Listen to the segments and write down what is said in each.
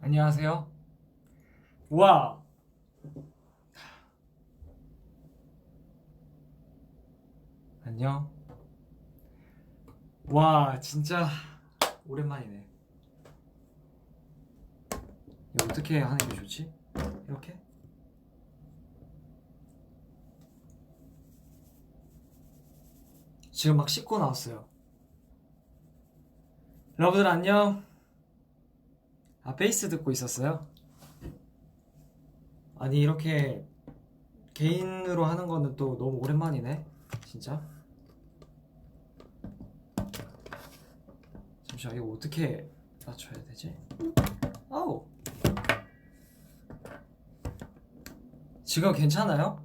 안녕하세요. 와, 안녕. 와, 진짜 오랜만이네. 이거 어떻게 하는 게 좋지? 이렇게? 지금 막 씻고 나왔어요. 여러분들 안녕. 아, 베이스 듣고 있었어요? 아니, 이렇게 개인으로 하는 거는 또 너무 오랜만이네. 진짜. 잠시만, 이거 어떻게 맞춰야 되지? 아우. 지금 괜찮아요?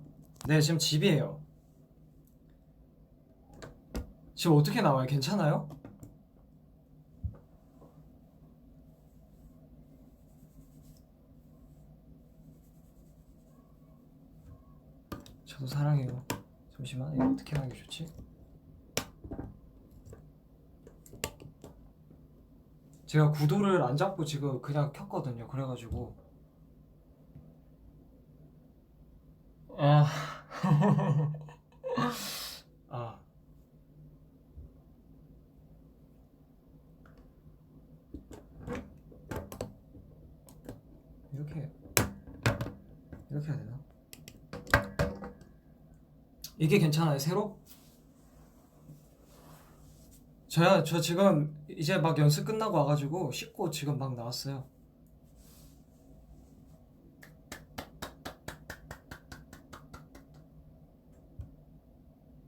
네, 지금 집이에요. 지금 어떻게 나와요? 괜찮아요? 저도 사랑해요. 잠시만, 이거 어떻게 하는 게 좋지? 제가 구도를 안 잡고 지금 그냥 켰거든요. 그래가지고 아, 아 이렇게 이렇게 해야 되나? 이게 괜찮아요? 새로? 저 지금 이제 막 연습 끝나고 와가지고 씻고 지금 막 나왔어요.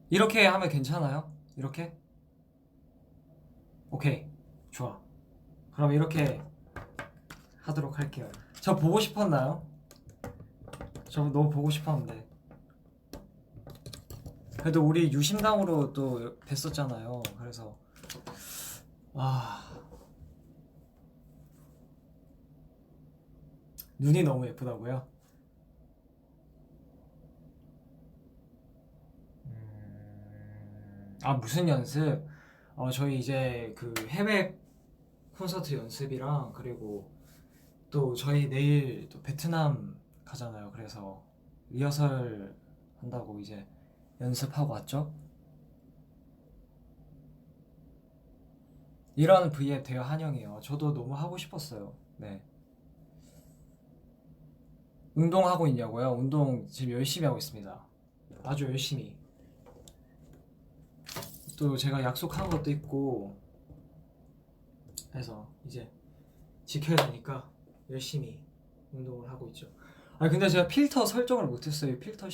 이렇게 하면 괜찮아요? 이렇게? 오케이, 좋아. 그럼 이렇게 하도록 할게요. 저 보고 싶었나요? 저 너무 보고 싶었는데. 그래도 우리 유심당으로 또 뵀었잖아요. 그래서 아, 눈이 너무 예쁘다고요? 아, 무슨 연습? 저희 이제 그 해외 콘서트 연습이랑 그리고 또 저희 내일 또 베트남 가잖아요. 그래서 리허설 한다고 이제 연습하고 왔죠? 이런 V앱 대여 한영이에요. 저도 너무 하고 싶었어요. 네. 운동하고 있냐고요? 운동 지금 열심히 하고 있습니다. 아주 열심히. 또 제가 약속한 것도 있고 해서 이제 지켜야 되니까 열심히 운동을 하고 있죠. 아 근데 제가 필터 설정을 못했어요. 필터.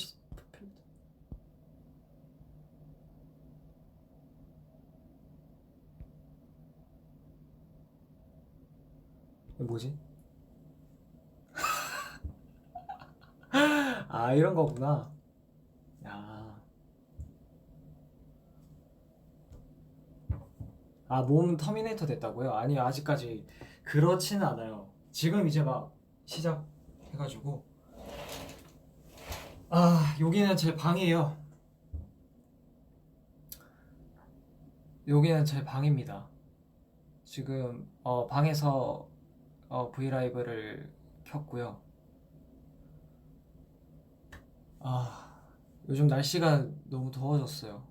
이거 뭐지? 아 이런 거구나. 야. 아, 몸 터미네이터 됐다고요? 아니요, 아직까지 그렇지는 않아요. 지금 이제 막 시작해가지고. 아, 여기는 제 방이에요. 여기는 제 방입니다. 지금 방에서 브이라이브를 켰고요. 아, 요즘 날씨가 너무 더워졌어요.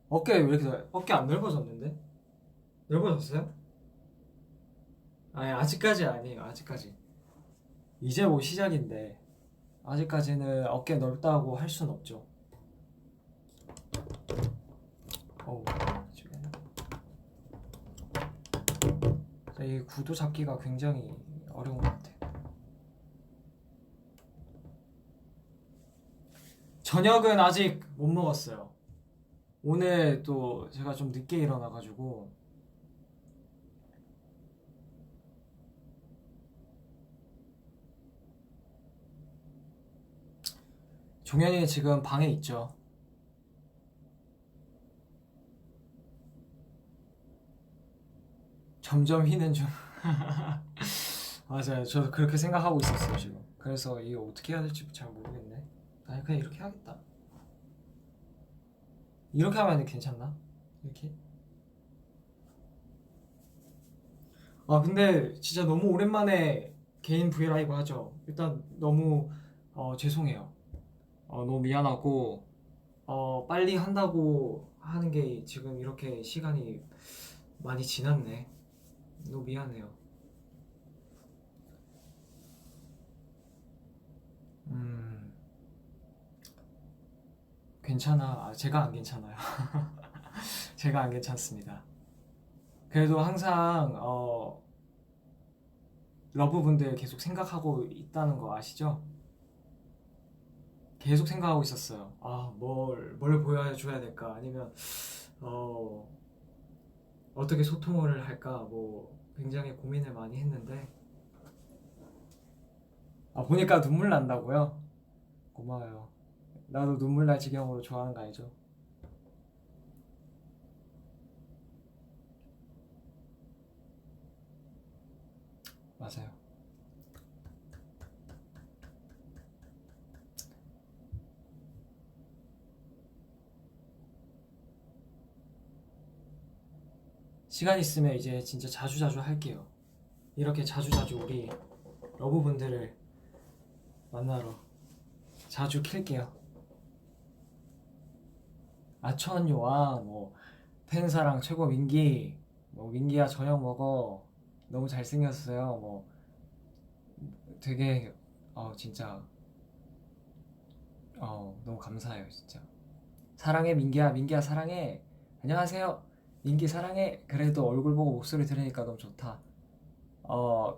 어깨 왜 이렇게 어깨 안 넓어졌는데? 넓어졌어요? 아니, 아직까지 아니에요, 아직까지. 이제 뭐 시작인데, 아직까지는 어깨 넓다고 할 순 없죠. 어우, 지금. 이 구도 잡기가 굉장히 어려운 것 같아요. 저녁은 아직 못 먹었어요. 오늘 또 제가 좀 늦게 일어나가지고 종현이 지금 방에 있죠. 점점 휘는 중. 맞아요. 저도 그렇게 생각하고 있었어요, 지금. 그래서 이거 어떻게 해야 될지 잘 모르겠네. 아니, 그냥 이렇게 하겠다. 이렇게 하면 괜찮나? 이렇게? 아, 근데 진짜 너무 오랜만에 개인 브이라이브 하죠. 일단 너무 죄송해요. 너무 미안하고 빨리 한다고 하는 게 지금 이렇게 시간이 많이 지났네. 너무 미안해요. 음, 괜찮아. 제가 안 괜찮아요. 제가 안 괜찮습니다. 그래도 항상 러브분들 계속 생각하고 있다는 거 아시죠? 계속 생각하고 있었어요. 뭘 보여줘야 될까? 아니면 어, 어떻게 소통을 할까? 뭐 굉장히 고민을 많이 했는데 보니까 눈물 난다고요? 고마워요. 나도 눈물 날 지경으로 좋아하는 거 알죠? 맞아요. 시간 있으면 이제 진짜 자주자주 할게요. 이렇게 자주자주 우리 러브분들을 만나러 자주 킬게요. 아천 요한, 뭐 텐사랑 최고 민기, 뭐 민기야 저녁 먹어. 너무 잘생겼어요. 뭐 되게 진짜 너무 감사해요 진짜. 사랑해 민기야, 민기야 사랑해. 안녕하세요 민기 사랑해. 그래도 얼굴 보고 목소리 들으니까 너무 좋다.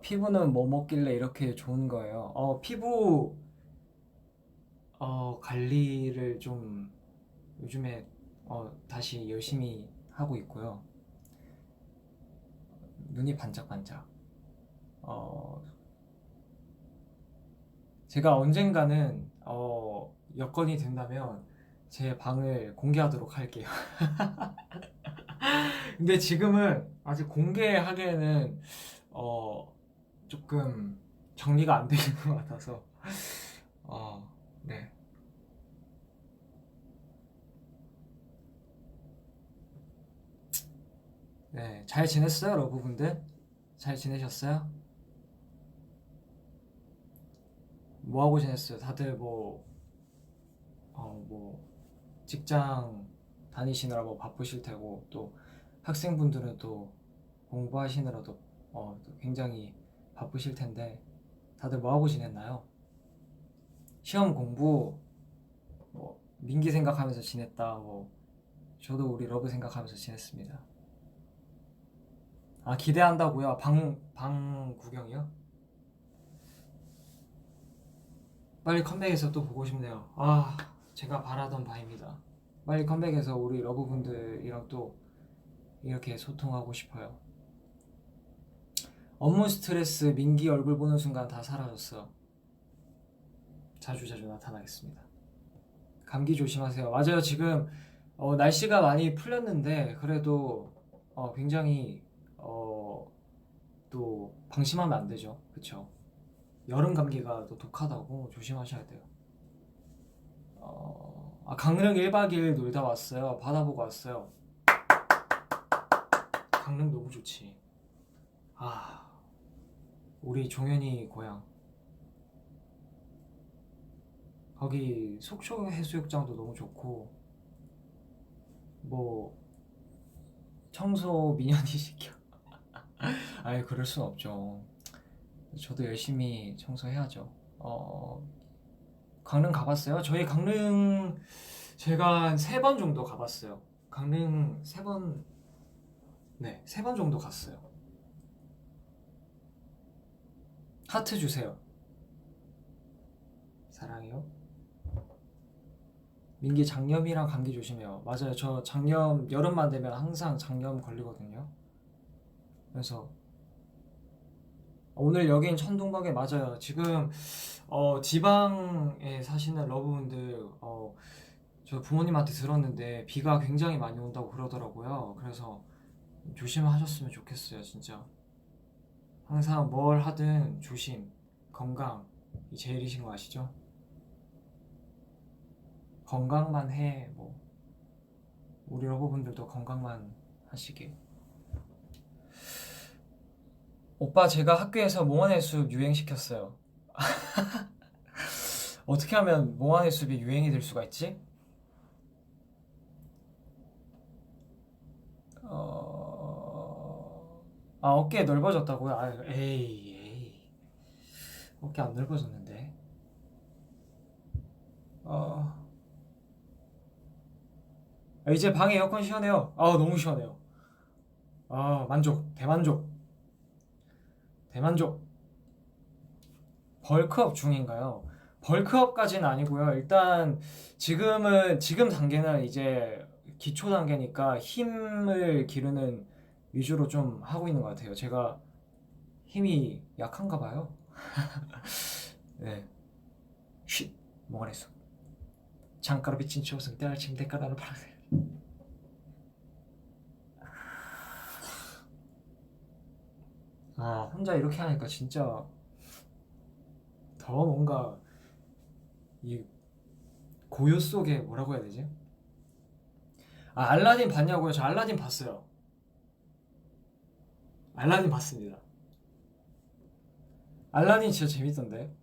피부는 뭐 먹길래 이렇게 좋은 거예요? 피부 관리를 좀 요즘에 다시 열심히 하고 있고요. 눈이 반짝반짝. 어, 제가 언젠가는 여건이 된다면 제 방을 공개하도록 할게요. 근데 지금은 아직 공개하기에는 어, 조금 정리가 안 되는 것 같아서 네. 네, 잘 지냈어요, 러브분들? 잘 지내셨어요? 뭐 하고 지냈어요? 다들 뭐 직장 다니시느라 뭐 바쁘실 테고 또 학생분들은 또 공부하시느라도 또 굉장히 바쁘실 텐데 다들 뭐 하고 지냈나요? 시험 공부, 뭐 민기 생각하면서 지냈다. 뭐 저도 우리 러브 생각하면서 지냈습니다. 기대한다고요? 방 구경이요? 빨리 컴백해서 또 보고 싶네요. 제가 바라던 바입니다. 빨리 컴백해서 우리 러브분들이랑 또 이렇게 소통하고 싶어요. 업무 스트레스 민기 얼굴 보는 순간 다 사라졌어요. 자주자주 나타나겠습니다. 감기 조심하세요. 맞아요. 지금 날씨가 많이 풀렸는데 그래도 굉장히 또 방심하면 안 되죠. 그쵸? 여름 감기가 또 독하다고 조심하셔야 돼요. 강릉 1박 2일 놀다 왔어요. 바다 보고 왔어요. 강릉 너무 좋지. 우리 종현이 고향. 거기 속초 해수욕장도 너무 좋고 뭐 청소 민현이 시켜. 아예 그럴 순 없죠. 저도 열심히 청소해야죠. 강릉 가봤어요? 저희 강릉 제가 한 3번 정도 가봤어요. 강릉 3번, 네, 3번 정도 갔어요. 하트 주세요. 사랑해요. 민기 장염이랑 감기 조심해요. 맞아요. 저 장염 여름만 되면 항상 장염 걸리거든요. 그래서 오늘 여긴 천둥번개 맞아요. 지금 지방에 사시는 러브분들 저 부모님한테 들었는데 비가 굉장히 많이 온다고 그러더라고요. 그래서 조심하셨으면 좋겠어요, 진짜. 항상 뭘 하든 조심, 건강이 제일이신 거 아시죠? 건강만 해, 뭐 우리 러버분들도 건강만 하시길. 오빠 제가 학교에서 몽환의 숲 유행시켰어요. 어떻게 하면 몽환의 숲이 유행이 될 수가 있지? 어깨 넓어졌다고요? 에이. 어깨 안 넓어졌는데. 어, 이제 방에 에어컨 시원해요. 너무 시원해요. 만족, 대만족, 대만족. 벌크업 중인가요? 벌크업까지는 아니고요. 일단 지금 단계는 이제 기초 단계니까 힘을 기르는 위주로 좀 하고 있는 것 같아요. 제가 힘이 약한가 봐요. 네. 쉿. 뭐가 그랬어? 장가로 비친 초승 때알 침대가라는 파란색. 혼자 이렇게 하니까 진짜 더 뭔가 이 고요 속에 뭐라고 해야 되지? 알라딘 봤냐고요? 저 알라딘 봤어요. 알라딘 봤습니다. 알라딘 진짜 재밌던데.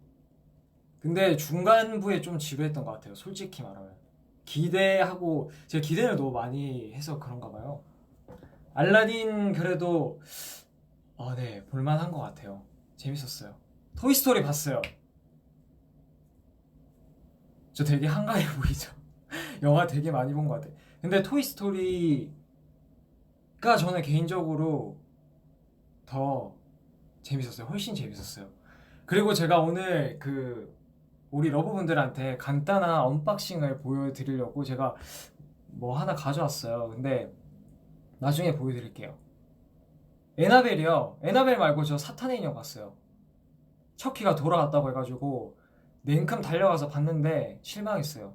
근데 중간부에 좀 지루했던 것 같아요. 솔직히 말하면. 기대하고 제가 기대를 너무 많이 해서 그런가 봐요. 알라딘 그래도 네, 볼만한 것 같아요. 재밌었어요. 토이스토리 봤어요. 저 되게 한가해 보이죠? 영화 되게 많이 본 것 같아요. 근데 토이스토리가 저는 개인적으로 더 재밌었어요. 훨씬 재밌었어요. 그리고 제가 오늘 우리 러브분들한테 간단한 언박싱을 보여드리려고 제가 뭐 하나 가져왔어요. 근데 나중에 보여드릴게요. 에나벨이요. 에나벨 말고 저 사탄의 인형 봤어요. 척키가 돌아갔다고 해가지고 냉큼 달려가서 봤는데 실망했어요.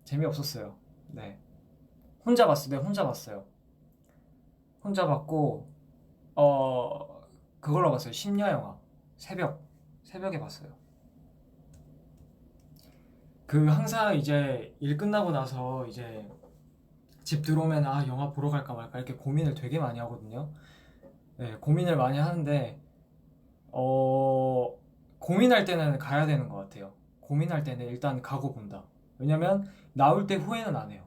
재미없었어요. 네. 혼자 봤어요. 네, 혼자 봤어요. 혼자 봤고 그걸로 봤어요. 심야 영화. 새벽에 봤어요. 항상 이제 일 끝나고 나서 이제 집 들어오면 영화 보러 갈까 말까 이렇게 고민을 되게 많이 하거든요. 네, 고민을 많이 하는데 고민할 때는 가야 되는 것 같아요. 고민할 때는 일단 가고 본다. 왜냐면 나올 때 후회는 안 해요.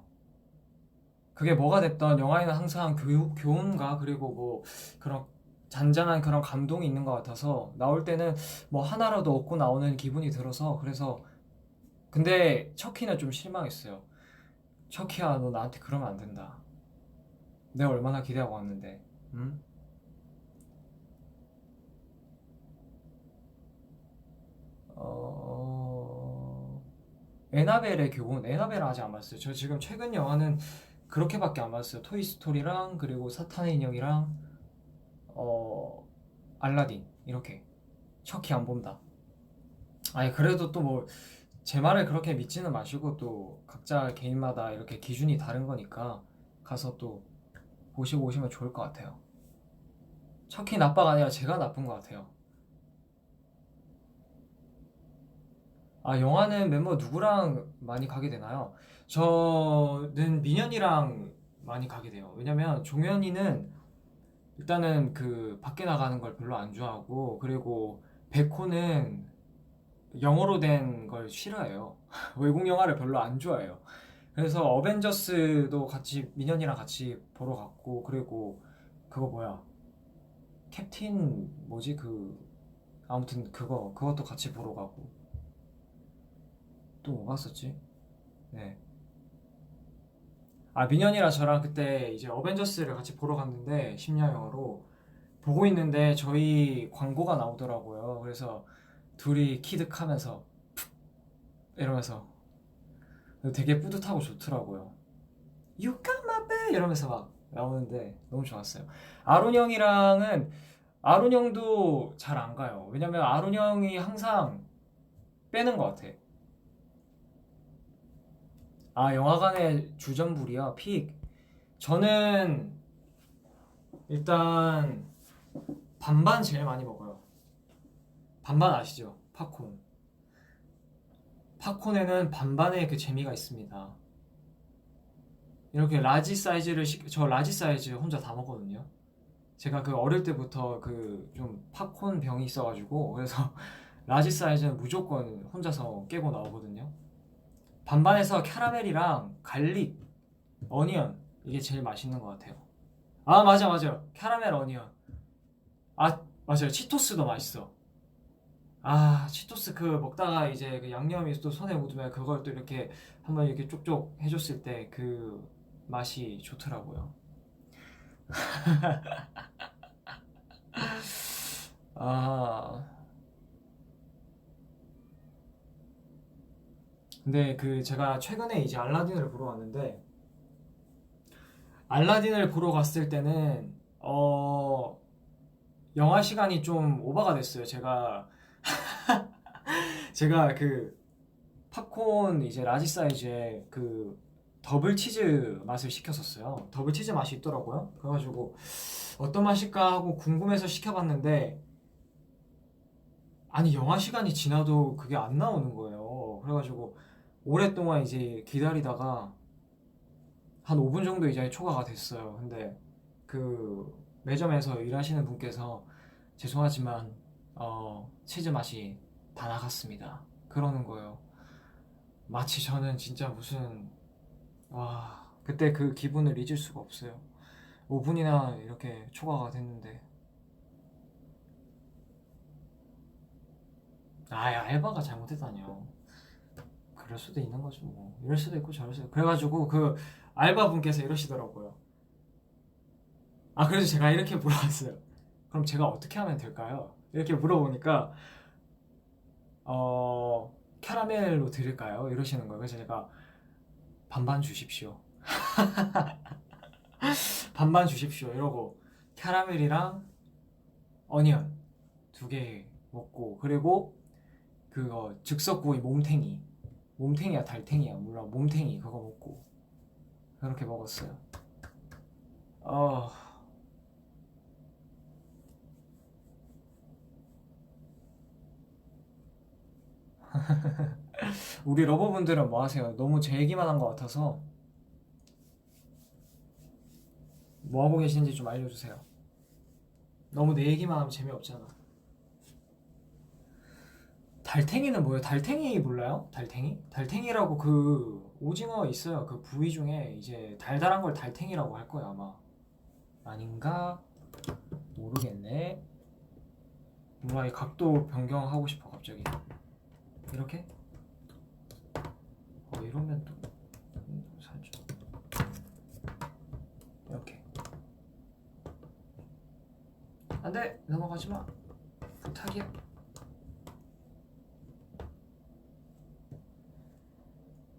그게 뭐가 됐던 영화에는 항상 교훈과 그리고 뭐 그런 잔잔한 그런 감동이 있는 것 같아서 나올 때는 뭐 하나라도 얻고 나오는 기분이 들어서 그래서 근데 척키는 좀 실망했어요. 척키야 너 나한테 그러면 안 된다. 내가 얼마나 기대하고 왔는데 응? 에나벨의 교훈 에나벨은 아직 안 봤어요. 저 지금 최근 영화는 그렇게밖에 안 봤어요. 토이스토리랑 그리고 사탄의 인형이랑 알라딘 이렇게 척키 안 본다. 그래도 또 뭐 제 말을 그렇게 믿지는 마시고 또 각자 개인마다 이렇게 기준이 다른 거니까 가서 또 보시고 오시면 좋을 것 같아요. 척키 나빠가 아니라 제가 나쁜 것 같아요. 영화는 멤버 누구랑 많이 가게 되나요? 저는 민현이랑 많이 가게 돼요. 왜냐면 종현이는 일단은 밖에 나가는 걸 별로 안 좋아하고 그리고 백호는 영어로 된 걸 싫어해요. 외국 영화를 별로 안 좋아해요. 그래서 어벤져스도 같이 민현이랑 같이 보러 갔고 그리고 그거 뭐야 캡틴 뭐지 아무튼 그것도 같이 보러 가고 또 뭐 봤었지? 네. 민현이랑 저랑 그때 이제 어벤져스를 같이 보러 갔는데 심야 영화로 보고 있는데 저희 광고가 나오더라고요. 그래서 둘이 키득하면서 이러면서 되게 뿌듯하고 좋더라고요. You got my back 이러면서 막 나오는데 너무 좋았어요. 아론 형이랑은 아론 형도 잘 안 가요. 왜냐면 아론 형이 항상 빼는 것 같아. 영화관의 주전부리야 픽. 저는 일단 반반 제일 많이 먹어요. 반반 아시죠? 팝콘. 팝콘에는 반반의 재미가 있습니다. 이렇게 라지 사이즈를 저 라지 사이즈 혼자 다 먹거든요. 제가 그 어릴 때부터 그 좀 팝콘 병이 있어가지고 그래서 라지 사이즈는 무조건 혼자서 깨고 나오거든요. 반반해서 캐러멜이랑 갈릭, 어니언 이게 제일 맛있는 것 같아요. 아 맞아 맞아요. 캐러멜 어니언. 아 맞아요. 치토스도 맛있어. 아 치토스 그 먹다가 이제 그 양념이 또 손에 묻으면 그걸 또 이렇게 한번 이렇게 쪽쪽 해줬을 때 그 맛이 좋더라고요. 아 근데 그 제가 최근에 이제 알라딘을 보러 왔는데 알라딘을 보러 갔을 때는 영화 시간이 좀 오버가 됐어요. 제가 그 팝콘 이제 라지 사이즈에 그 더블 치즈 맛을 시켰었어요. 더블 치즈 맛이 있더라고요. 그래가지고 어떤 맛일까 하고 궁금해서 시켜봤는데 아니 영화 시간이 지나도 그게 안 나오는 거예요. 그래가지고 오랫동안 이제 기다리다가 한 5분 정도 이제 초과가 됐어요. 근데 그 매점에서 일하시는 분께서 죄송하지만 치즈 맛이 다 나갔습니다. 그러는 거예요. 마치 저는 진짜 무슨 와 그때 그 기분을 잊을 수가 없어요. 5분이나 이렇게 초과가 됐는데 아 알바가 잘못했다뇨. 그럴 수도 있는 거죠 뭐. 이럴 수도 있고 저럴 수도 있고 그래가지고 그 알바 분께서 이러시더라고요. 아 그래서 제가 이렇게 물어봤어요. 그럼 제가 어떻게 하면 될까요? 이렇게 물어보니까 캐러멜로 드릴까요? 이러시는 거예요. 그래서 제가 반반 주십시오. 반반 주십시오. 이러고 캐러멜이랑 어니언 2개 먹고 그리고 그거 즉석구이 몸탱이야 달탱이야 몰라 몸탱이 그거 먹고 그렇게 먹었어요. 어 우리 러버분들은 뭐 하세요? 너무 제 얘기만 한 것 같아서 뭐 하고 계시는지 좀 알려주세요. 너무 내 얘기만 하면 재미없잖아. 달탱이는 뭐예요? 달탱이 몰라요? 달탱이? 달탱이라고 그 오징어 있어요. 그 부위 중에 이제 달달한 걸 달탱이라고 할 거야 아마. 아닌가? 모르겠네. 뭔가 이 각도 변경하고 싶어 갑자기. 이렇게? 이러면 또 살짝 이렇게. 안돼 넘어가지 마. 부탁이야.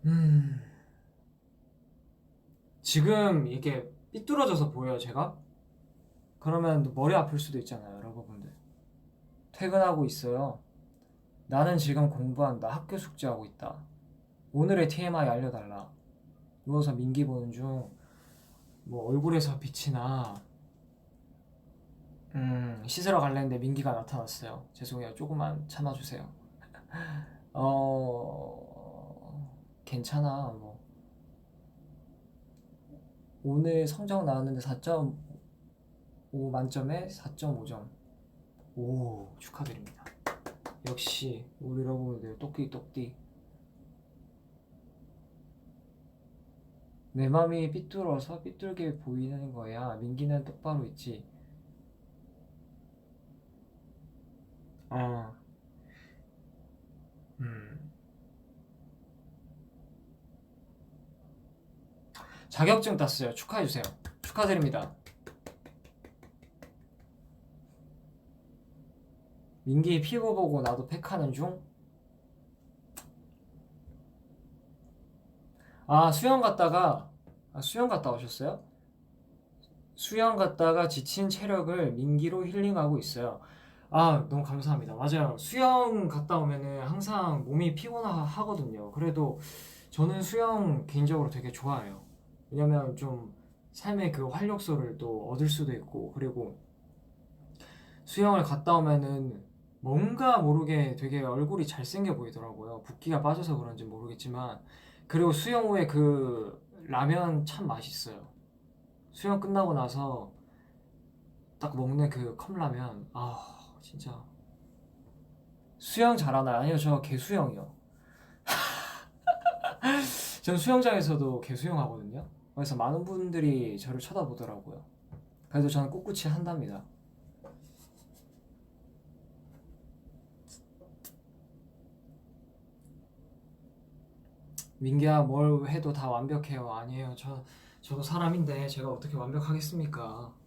음. 지금 이게 삐뚤어져서 보여요 제가? 그러면 머리 아플 수도 있잖아요 여러분들. 퇴근하고 있어요. 나는 지금 공부한다. 학교 숙제하고 있다. 오늘의 TMI 알려달라. 누워서 민기 보는 중 뭐 얼굴에서 빛이 나. 씻으러 갈랬는데 민기가 나타났어요. 죄송해요. 조금만 참아주세요. 괜찮아. 뭐 오늘 성적 나왔는데 4.5 만점에 4.5점. 오 축하드립니다. 역시 우리 여러분들 똑띠똑띠. 내 맘이 삐뚤어서 삐뚤게 보이는 거야. 민기는 똑바로 있지. 어, 음. 자격증 땄어요. 축하해주세요. 축하드립니다. 민기 피부 보고 나도 팩하는 중? 수영 갔다 오셨어요? 수영 갔다가 지친 체력을 민기로 힐링하고 있어요. 아, 너무 감사합니다. 맞아요. 수영 갔다 오면은 항상 몸이 피곤하거든요. 그래도 저는 수영 개인적으로 되게 좋아해요. 왜냐면 좀 삶의 그 활력소를 또 얻을 수도 있고, 그리고 수영을 갔다 오면은 뭔가 모르게 되게 얼굴이 잘생겨 보이더라고요. 붓기가 빠져서 그런지 모르겠지만, 그리고 수영 후에 그 라면 참 맛있어요. 수영 끝나고 나서 딱 먹는 그 컵라면, 진짜. 수영 잘하나요? 아니요, 저 개수영이요. 전 수영장에서도 개수영하거든요. 그래서 많은 분들이 저를 쳐다보더라고요. 그래도 저는 꿋꿋이 한답니다. 민기야, 뭘 해도 다 완벽해요. 아니에요. 저도 사람인데 제가 어떻게 완벽하겠습니까?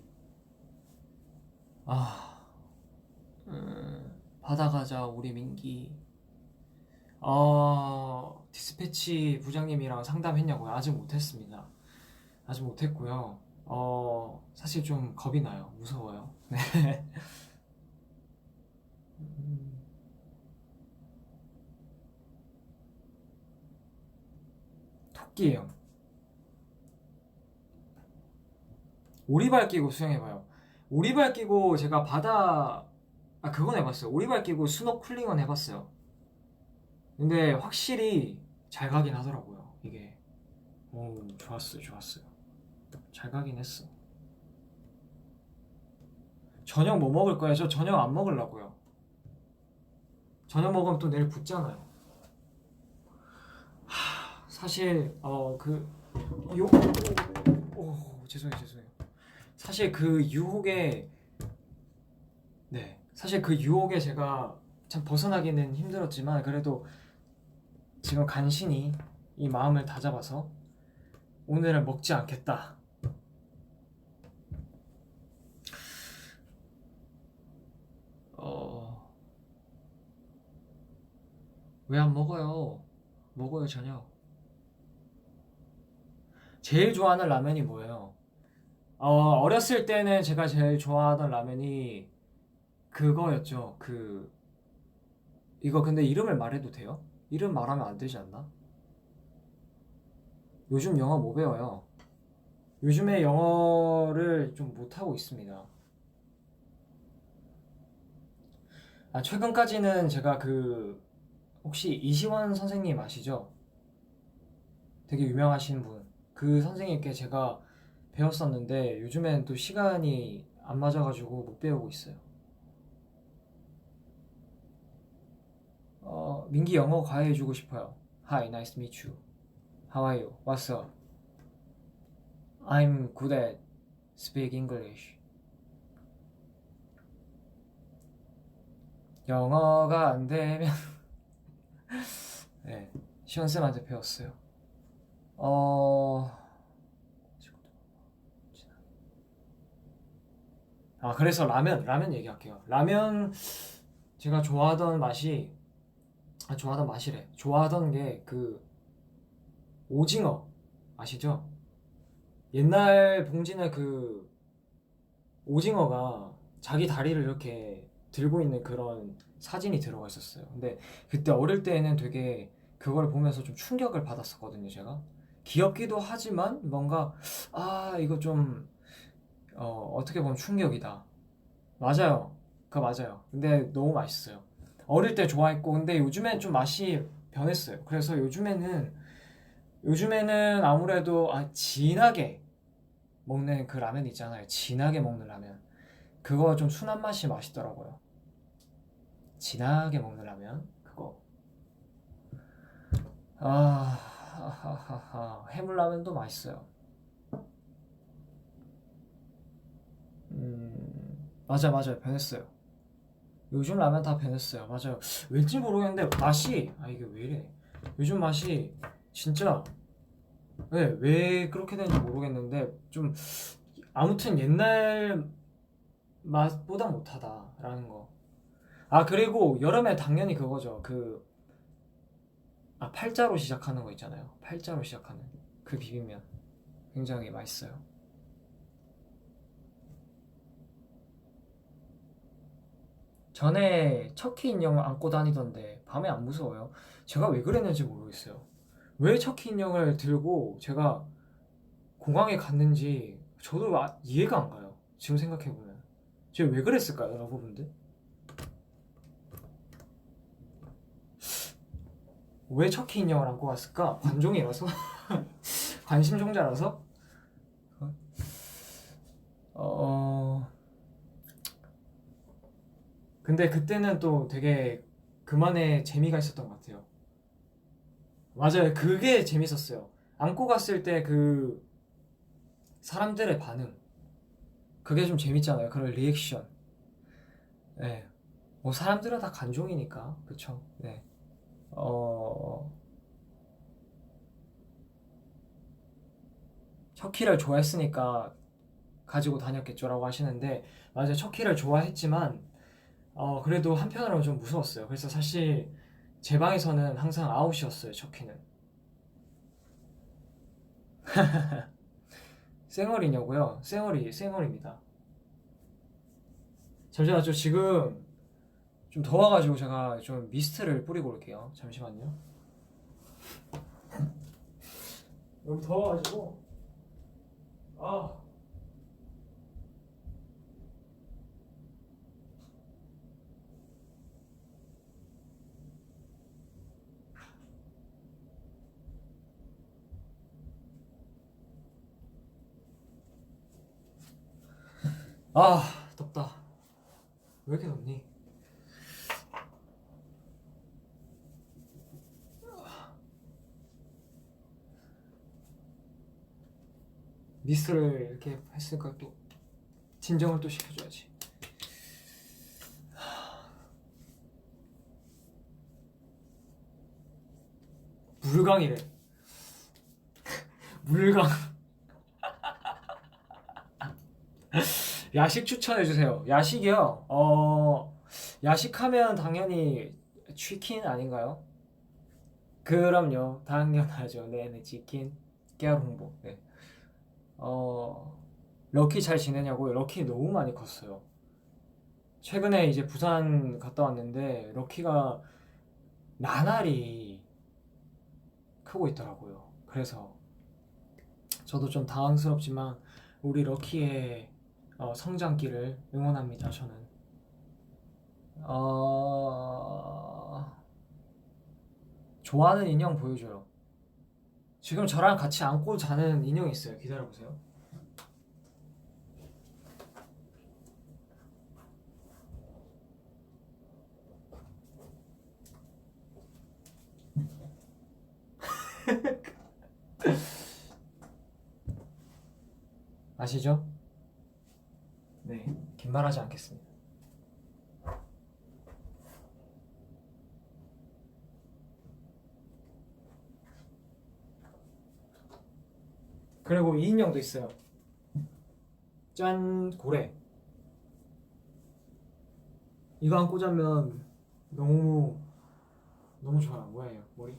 바다 가자, 우리 민기. 디스패치 부장님이랑 상담했냐고요? 아직 못했습니다. 아직 못했고요. 사실 좀 겁이 나요. 무서워요. 네. 토끼예요. 오리발 끼고 수영해봐요. 오리발 끼고 제가 그건 해봤어요. 오리발 끼고 스노클링은 해봤어요. 근데 확실히 잘 가긴 하더라고요. 이게 좋았어요. 잘 가긴 했어. 저녁 뭐 먹을 거예요? 저 저녁 안 먹으려고요. 저녁 먹으면 또 내일 붓잖아요. 사실 죄송해요. 사실 그 유혹에 제가 참 벗어나기는 힘들었지만 그래도 지금 간신히 이 마음을 다잡아서 오늘은 먹지 않겠다. 왜 안 먹어요? 먹어요, 저녁. 제일 좋아하는 라면이 뭐예요? 어렸을 때는 제가 제일 좋아하던 라면이 그거였죠. 이거 근데 이름을 말해도 돼요? 이름 말하면 안 되지 않나? 요즘 영어 뭐 배워요? 요즘에 영어를 좀 못하고 있습니다. 최근까지는 제가 혹시 이시원 선생님 아시죠? 되게 유명하신 분. 그 선생님께 제가 배웠었는데 요즘엔 또 시간이 안 맞아가지고 못 배우고 있어요. 민기 영어 과외해주고 싶어요. Hi, nice to meet you. How are you? What's up? I'm good at speak English. 영어가 안 되면 네, 시원쌤한테 배웠어요. 그래서 라면 얘기할게요. 라면 제가 좋아하던 게 오징어 아시죠? 옛날 봉지는 오징어가 자기 다리를 이렇게 들고 있는 그런 사진이 들어가 있었어요. 근데 그때 어릴 때는 되게 그걸 보면서 좀 충격을 받았었거든요, 제가. 귀엽기도 하지만 뭔가 이거 좀 어떻게 보면 충격이다. 맞아요. 그거 맞아요. 근데 너무 맛있어요. 어릴 때 좋아했고 근데 요즘엔 좀 맛이 변했어요. 그래서 요즘에는 아무래도 진하게 먹는 그 라면 있잖아요. 진하게 먹는 라면. 그거 좀 순한 맛이 맛있더라고요. 진하게 먹는 라면 그거. 해물라면도 맛있어요. 맞아요. 변했어요. 요즘 라면 다 변했어요. 맞아요. 왠지 모르겠는데 맛이 이게 왜 이래? 요즘 맛이 진짜 왜 그렇게 되는지 모르겠는데 좀 아무튼 옛날 맛보다 못하다라는 거. 그리고 여름에 당연히 그거죠. 팔자로 시작하는 거 있잖아요. 팔자로 시작하는 그 비빔면 굉장히 맛있어요. 전에 척키 인형 안고 다니던데 밤에 안 무서워요? 제가 왜 그랬는지 모르겠어요. 왜 척키 인형을 들고 제가 공항에 갔는지 저도 이해가 안 가요. 지금 생각해보면 제가 왜 그랬을까요, 여러분들? 왜 척키 인형을 안고 갔을까? 관종이라서? 관심종자라서? 근데 그때는 또 되게 그만의 재미가 있었던 것 같아요. 맞아요. 그게 재밌었어요. 안고 갔을 때 그 사람들의 반응. 그게 좀 재밌잖아요. 그런 리액션. 네. 뭐 사람들은 다 관종이니까. 그쵸? 네. 어, 척키를 좋아했으니까 가지고 다녔겠죠라고 하시는데, 맞아요. 척키를 좋아했지만, 그래도 한편으로는 좀 무서웠어요. 그래서 사실 제 방에서는 항상 아웃이었어요, 척키는. 쌩얼이냐고요? 쌩얼입니다. 잠시만요. 저 지금 좀 더워가지고 제가 좀 미스트를 뿌리고 올게요. 잠시만요. 너무 더워가지고. 아, 덥다. 왜 이렇게 덥니? 미스트를 이렇게 했으니까 또 진정을 또 시켜줘야지. 물강이래. 물강. 야식 추천해주세요. 야식이요? 야식하면 당연히 치킨 아닌가요? 그럼요. 당연하죠. 네네, 치킨. 깨알 홍보. 네. 어, 럭키 잘 지내냐고요? 럭키 너무 많이 컸어요. 최근에 이제 부산 갔다 왔는데, 럭키가 나날이 크고 있더라고요. 그래서 저도 좀 당황스럽지만, 우리 럭키의 성장기를 응원합니다, 저는. 어, 좋아하는 인형 보여줘요. 지금 저랑 같이 안고 자는 인형이 있어요. 기다려보세요. 아시죠? 네, 긴 말하지 않겠습니다. 그리고 이 인형도 있어요. 짠, 고래. 이거 안고 자면 너무 너무 좋아요. 뭐야 얘 머리?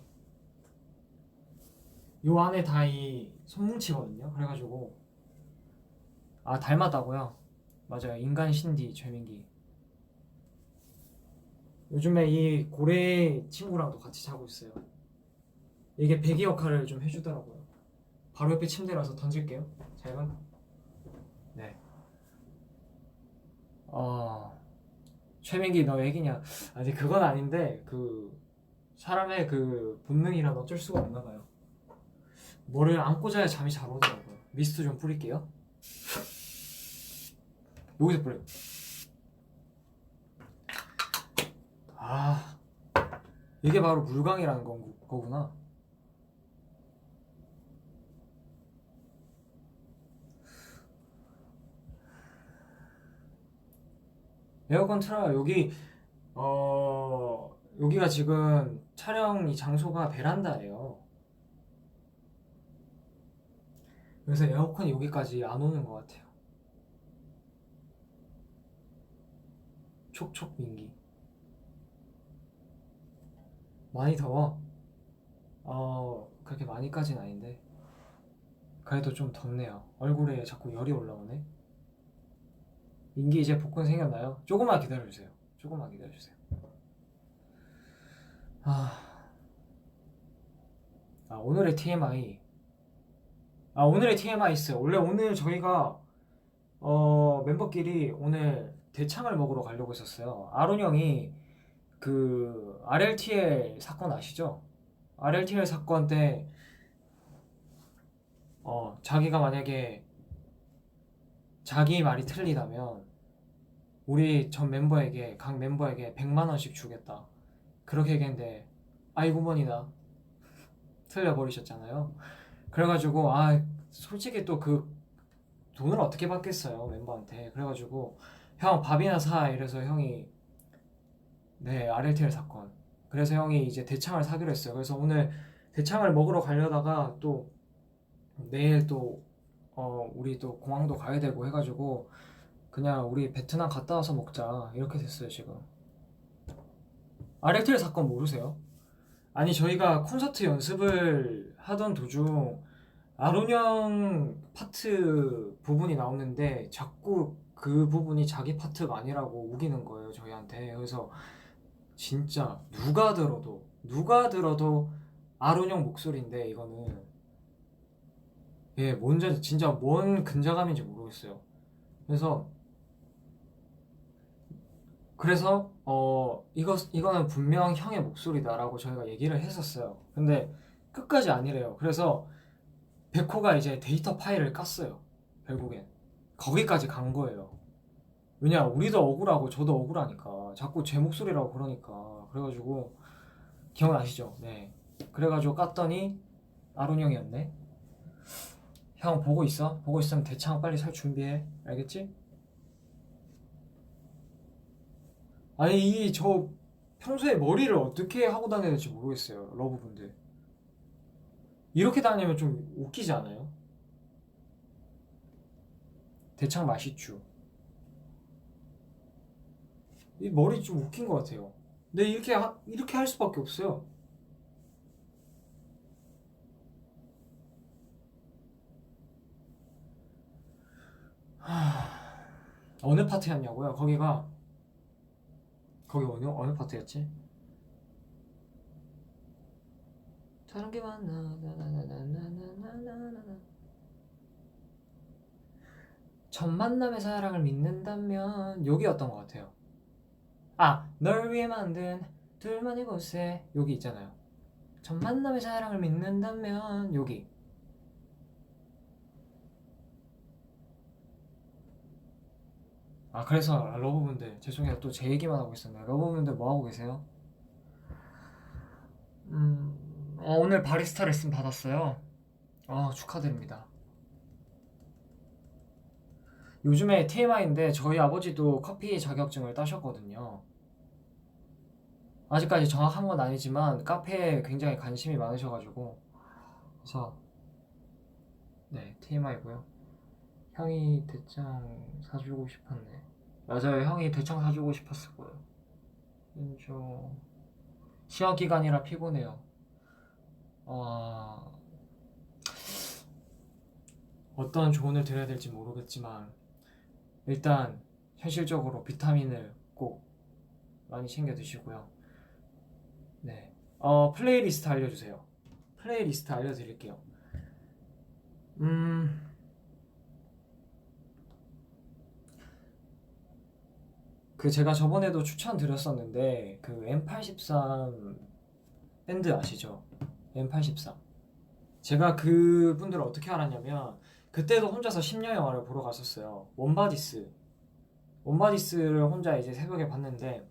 요 안에 다 이 손뭉치거든요. 그래가지고 닮았다고요? 맞아요. 인간 신디 최민기. 요즘에 이 고래 친구랑도 같이 자고 있어요. 이게 배기 역할을 좀 해주더라고요. 바로 옆에 침대라서 던질게요. 잘 가. 네. 어, 최민기 너 애기냐? 아니 그건 아닌데 그 사람의 그 본능이란 어쩔 수가 없나 봐요. 뭐를 안고 자야 잠이 잘 오더라고요. 미스트 좀 뿌릴게요. 여기서 뿌려. 아, 이게 바로 물광이라는 거구나. 에어컨 틀어요. 여기가 지금 촬영 이 장소가 베란다예요. 그래서 에어컨이 여기까지 안 오는 것 같아요. 촉촉 민기. 많이 더워? 그렇게 많이까진 아닌데. 그래도 좀 덥네요. 얼굴에 자꾸 열이 올라오네. 민기 이제 복근 생겼나요? 조금만 기다려주세요. 조금만 기다려주세요. 아, 오늘의 TMI. 오늘의 TMI 있어요. 원래 오늘 저희가 멤버끼리 오늘 대창을 먹으러 가려고 했었어요. 아론 형이 그 RLTL 사건 아시죠? RLTL 사건 때 자기가 만약에 자기 말이 틀리다면 우리 전 멤버에게 각 멤버에게 100만 원씩 주겠다 그렇게 얘기했는데 아이고머니나 틀려버리셨잖아요. 그래가지고 솔직히 또 그 돈을 어떻게 받겠어요 멤버한테. 그래가지고 형 밥이나 사 이래서 형이 네 RLTL 사건. 그래서 형이 이제 대창을 사기로 했어요. 그래서 오늘 대창을 먹으러 가려다가 또 내일 또 우리 또 공항도 가야 되고 해가지고 그냥 우리 베트남 갔다 와서 먹자 이렇게 됐어요 지금. RLTL 사건 모르세요? 아니 저희가 콘서트 연습을 하던 도중 아론 형 파트 부분이 나오는데 자꾸 그 부분이 자기 파트가 아니라고 우기는 거예요 저희한테. 그래서 진짜 누가 들어도 아론 형 목소리인데 이거는 뭔지 진짜 뭔 근자감인지 모르겠어요. 그래서 이거는 분명 형의 목소리다라고 저희가 얘기를 했었어요. 근데 끝까지 아니래요. 그래서 백호가 이제 데이터 파일을 깠어요. 결국엔 거기까지 간 거예요. 왜냐 우리도 억울하고 저도 억울하니까 자꾸 제 목소리라고 그러니까. 그래가지고 기억나시죠? 네. 그래가지고 깠더니 아론 형이었네. 형 보고 있어? 보고 있으면 대창 빨리 살 준비해. 알겠지? 아니 저 평소에 머리를 어떻게 하고 다녀야 될지 모르겠어요 러브분들. 이렇게 다니면 좀 웃기지 않아요? 대창 맛있죠. 이 머리 좀 웃긴 것 같아요. 근데 이렇게 할 수밖에 없어요. 어느 파트였냐고요? 거기 어느 파트였지? 다른 게 많나 나나나나나나나나나. 첫 만남의 사랑을 믿는다면 여기였던 것 같아요. 널 위해 만든 둘만의 곳에 여기 있잖아요. 첫 만남의 사랑을 믿는다면 여기. 그래서 러브분들 죄송해요 또 제 얘기만 하고 있었네요. 러브분들 뭐 하고 계세요? 오늘 바리스타 레슨 받았어요. 축하드립니다. 요즘에 TMI인데 저희 아버지도 커피 자격증을 따셨거든요. 아직까지 정확한 건 아니지만 카페에 굉장히 관심이 많으셔가지고. 그래서 네 TMI고요. 형이 대창 사주고 싶었네. 맞아요 형이 대창 사주고 싶었을 거예요. 인정. 시험 기간이라 피곤해요. 어떤 조언을 드려야 될지 모르겠지만 일단 현실적으로 비타민을 꼭 많이 챙겨 드시고요. 네. 플레이리스트 알려주세요. 플레이리스트 알려드릴게요. 제가 저번에도 추천드렸었는데 M83 밴드 아시죠? M83. 제가 그분들을 어떻게 알았냐면 그때도 혼자서 심야 영화를 보러 갔었어요. 원바디스를 혼자 이제 새벽에 봤는데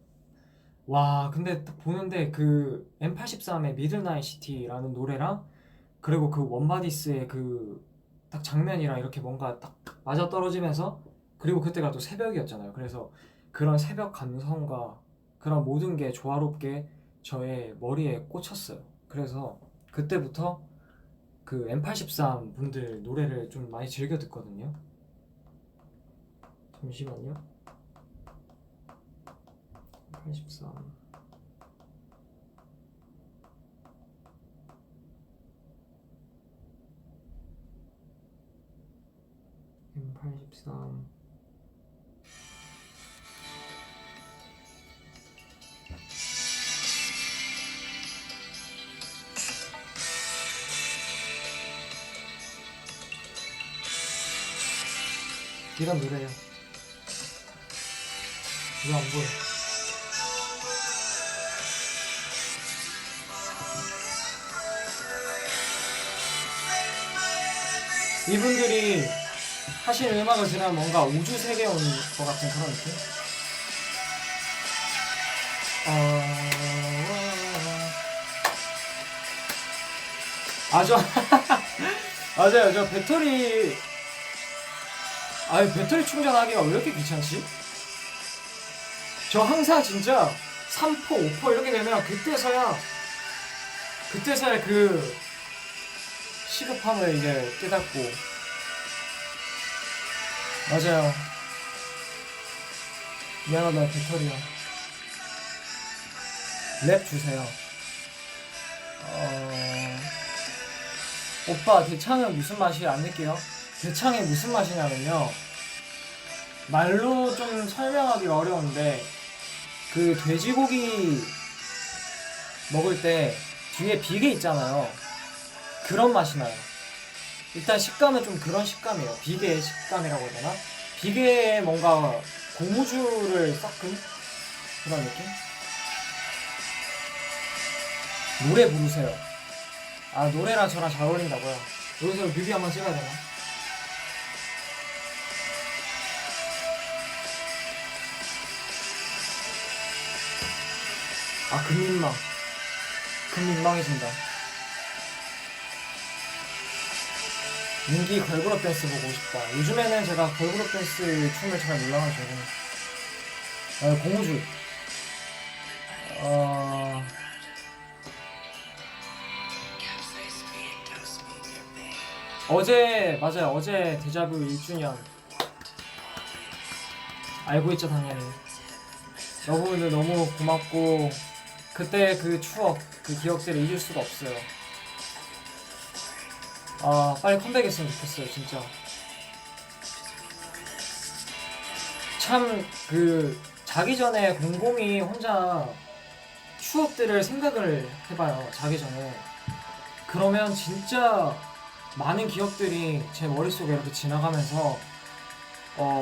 와 근데 딱 보는데 그 M83의 미들나잇 시티라는 노래랑 그리고 그 원바디스의 그 딱 장면이랑 이렇게 뭔가 딱 맞아 떨어지면서 그리고 그때가 또 새벽이었잖아요. 그래서 그런 새벽 감성과 그런 모든 게 조화롭게 저의 머리에 꽂혔어요. 그래서 그때부터 그 M83 분들 노래를 좀 많이 즐겨 듣거든요. 잠시만요. M83 M83 이런 노래예요. 이거 안 보여. 이분들이 하신 음악을 들으면 뭔가 우주 세계에 온 것 같은 그런 느낌? 아저 맞아요. 저 배터리 배터리 충전하기가 왜 이렇게 귀찮지? 저 항상 진짜 3%, 5% 이렇게 되면 그때서야 그 시급함을 이제 깨닫고. 맞아요. 미안하다 배터리야. 랩 주세요. 오빠 대창은 무슨 맛이 안 느껴요? 대창이 무슨 맛이냐면요, 말로 좀 설명하기가 어려운데 그 돼지고기 먹을 때 뒤에 비계 있잖아요. 그런 맛이 나요. 일단 식감은 좀 그런 식감이에요. 비계의 식감이라고 해야 되나? 비계에 뭔가 고무줄을 섞은 그런 느낌? 노래 부르세요. 노래랑 저랑 잘 어울린다고요? 여기서 뮤비 한번 찍어야 되나? 금민망해진다. 민기 걸그룹 댄스 보고 싶다. 요즘에는 제가 걸그룹 댄스 춤을 잘 몰라가지고. 고무줄. 맞아요. 어제 데자뷰 1주년. 알고 있죠, 당연히. 여러분들 너무 고맙고, 그때 그 추억, 그 기억들을 잊을 수가 없어요. 빨리 컴백했으면 좋겠어요, 진짜. 참, 자기 전에 곰곰이 혼자 추억들을 생각을 해봐요, 자기 전에. 그러면 진짜 많은 기억들이 제 머릿속에 이렇게 지나가면서,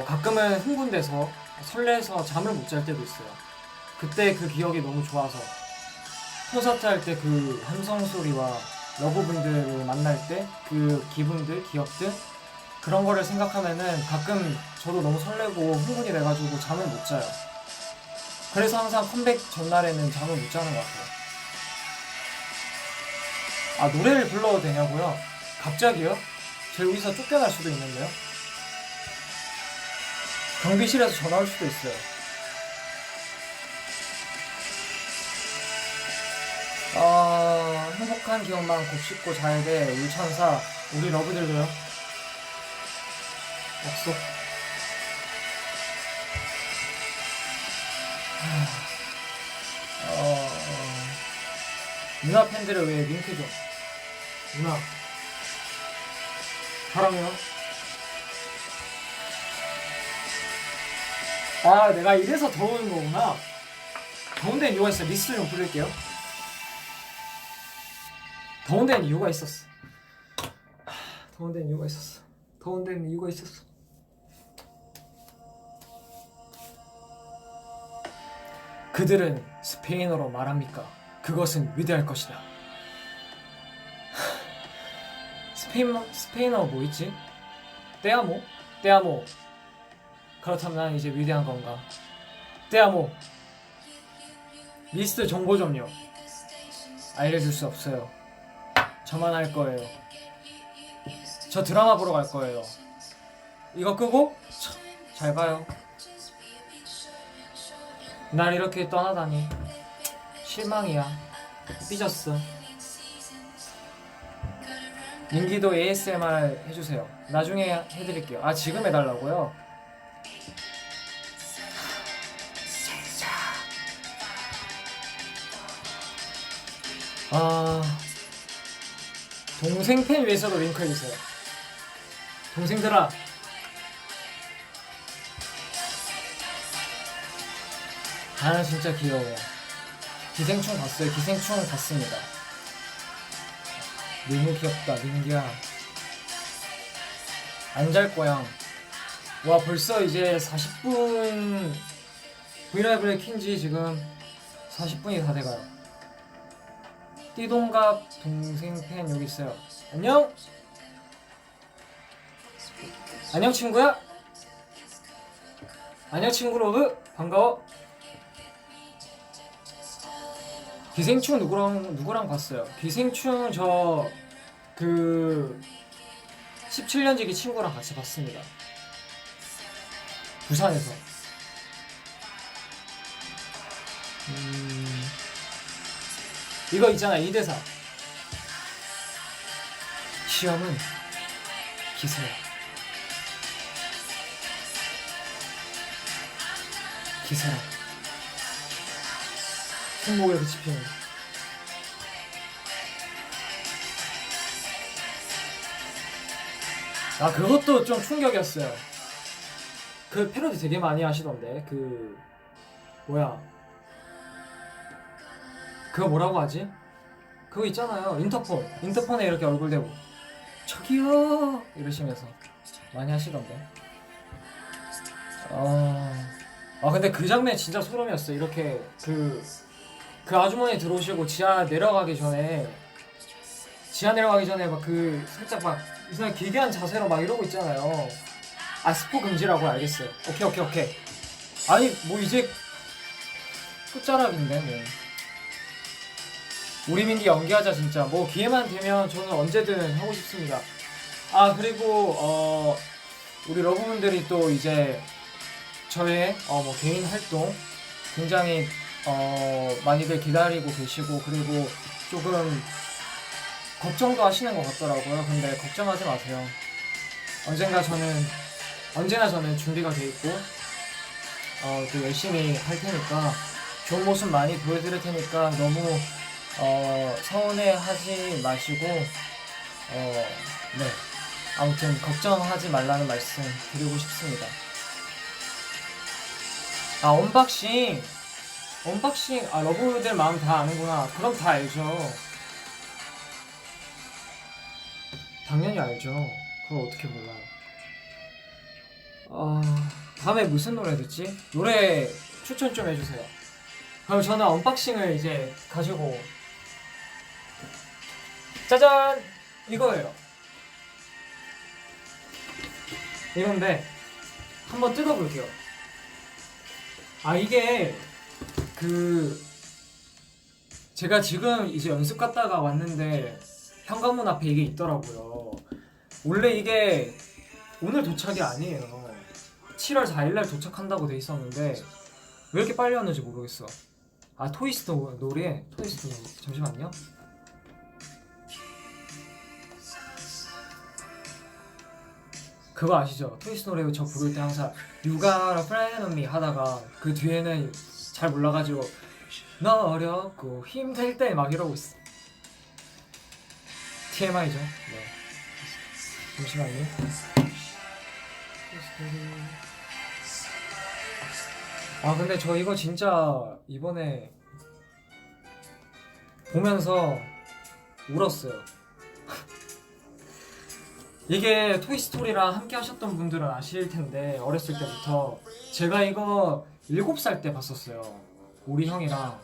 가끔은 흥분돼서, 설레서 잠을 못 잘 때도 있어요. 그때 그 기억이 너무 좋아서. 콘서트 할 때 그 함성 소리와 러브분들을 만날 때 그 기분들, 기억들, 그런 거를 생각하면은 가끔 저도 너무 설레고 흥분이 돼가지고 잠을 못 자요. 그래서 항상 컴백 전날에는 잠을 못 자는 것 같아요. 노래를 불러도 되냐고요? 갑자기요? 제 여기서 쫓겨날 수도 있는데요? 경비실에서 전화 올 수도 있어요. 행복한 기억만 곱씹고 잘돼. 울천사. 우리 러브들도요? 약속. 누나 팬들을 왜 링크 좀. 누나 사랑해요. 내가 이래서 더운 거구나. 더운 데는 이유가 있어. 리스 좀 부를게요. 더운 데는 이유가 있었어. 더운 데는 이유가 있었어. 그들은 스페인어로 말합니까? 그것은 위대할 것이다. 스페인어 뭐 있지? 떼아모? 그렇다면 난 이제 위대한 건가? 떼아모. 리스트 정보 좀요. 알려줄 수 없어요. 저만 할 거예요. 저 드라마 보러 갈 거예요. 이거 끄고 잘 가요. 날 이렇게 떠나다니 실망이야. 삐졌어. 민기도 ASMR 해주세요. 나중에 해드릴게요. 지금 해달라고요? 동생 팬 위해서도 링크 해주세요. 동생들아, 나는 진짜 귀여워. 기생충 봤어요? 기생충 봤습니다. 너무 귀엽다, 민기야. 안 잘 거야. 와, 벌써 이제 40분 브이라이브를 킨지 지금 40분이 다 돼가요. 띠동갑 동생 팬 여기 있어요. 안녕? 안녕 친구야? 안녕 친구 로드? 반가워. 기생충 누구랑 봤어요? 기생충 저 그 17년지기 친구랑 같이 봤습니다. 부산에서. 이거 있잖아, 이대사. 시험은 기세야. 기세라. 손목에 그치 피는. 아, 그것도 좀 충격이었어요. 그 패러디 되게 많이 하시던데. 그 뭐야, 그거 뭐라고 하지? 그거 있잖아요, 인터폰에 이렇게 얼굴 대고 저기요 이러시면서 많이 하시던데. 근데 그 장면 진짜 소름이었어. 이렇게 그 아주머니 들어오시고 지하 내려가기 전에 막 그 살짝 막 이상하게 기괴한 자세로 막 이러고 있잖아요. 아, 스포 금지라고. 알겠어요. 오케이. 아니 뭐 이제 끝자락인데 뭐. 우리 민기 연기하자. 진짜 뭐 기회만 되면 저는 언제든 하고 싶습니다. 아, 그리고 우리 러브분들이 또 이제 저의 뭐 개인 활동 굉장히 많이들 기다리고 계시고, 그리고 조금 걱정도 하시는 것 같더라고요. 근데 걱정하지 마세요. 언제나 저는 준비가 돼 있고 또 열심히 할 테니까, 좋은 모습 많이 보여드릴 테니까 너무 서운해하지 마시고 네, 아무튼 걱정하지 말라는 말씀 드리고 싶습니다. 아, 언박싱. 아, 러브들 마음 다 아는구나. 그럼 다 알죠. 당연히 알죠. 그걸 어떻게 몰라요. 다음에 무슨 노래 듣지? 노래 추천 좀 해주세요. 그럼 저는 언박싱을 이제 가지고, 짜잔! 이거예요. 이건데 한번 뜯어볼게요. 아, 이게 제가 지금 이제 연습 갔다가 왔는데 현관문 앞에 이게 있더라고요. 원래 이게 오늘 도착이 아니에요. 7월 4일날 도착한다고 돼 있었는데 왜 이렇게 빨리 왔는지 모르겠어. 아, 토이스토리. 잠시만요. 그거 아시죠? 토이스토리 저 부를 때 항상 You got a friend on me 하다가 그 뒤에는 잘 몰라가지고 너 어렵고 힘들 때 막 이러고 있어. TMI죠. 네. 잠시만요. 아, 근데 저 이거 진짜 이번에 보면서 울었어요. 이게 토이스토리랑 함께 하셨던 분들은 아실 텐데, 어렸을 때부터 제가 이거 7살 때 봤었어요. 우리 형이랑.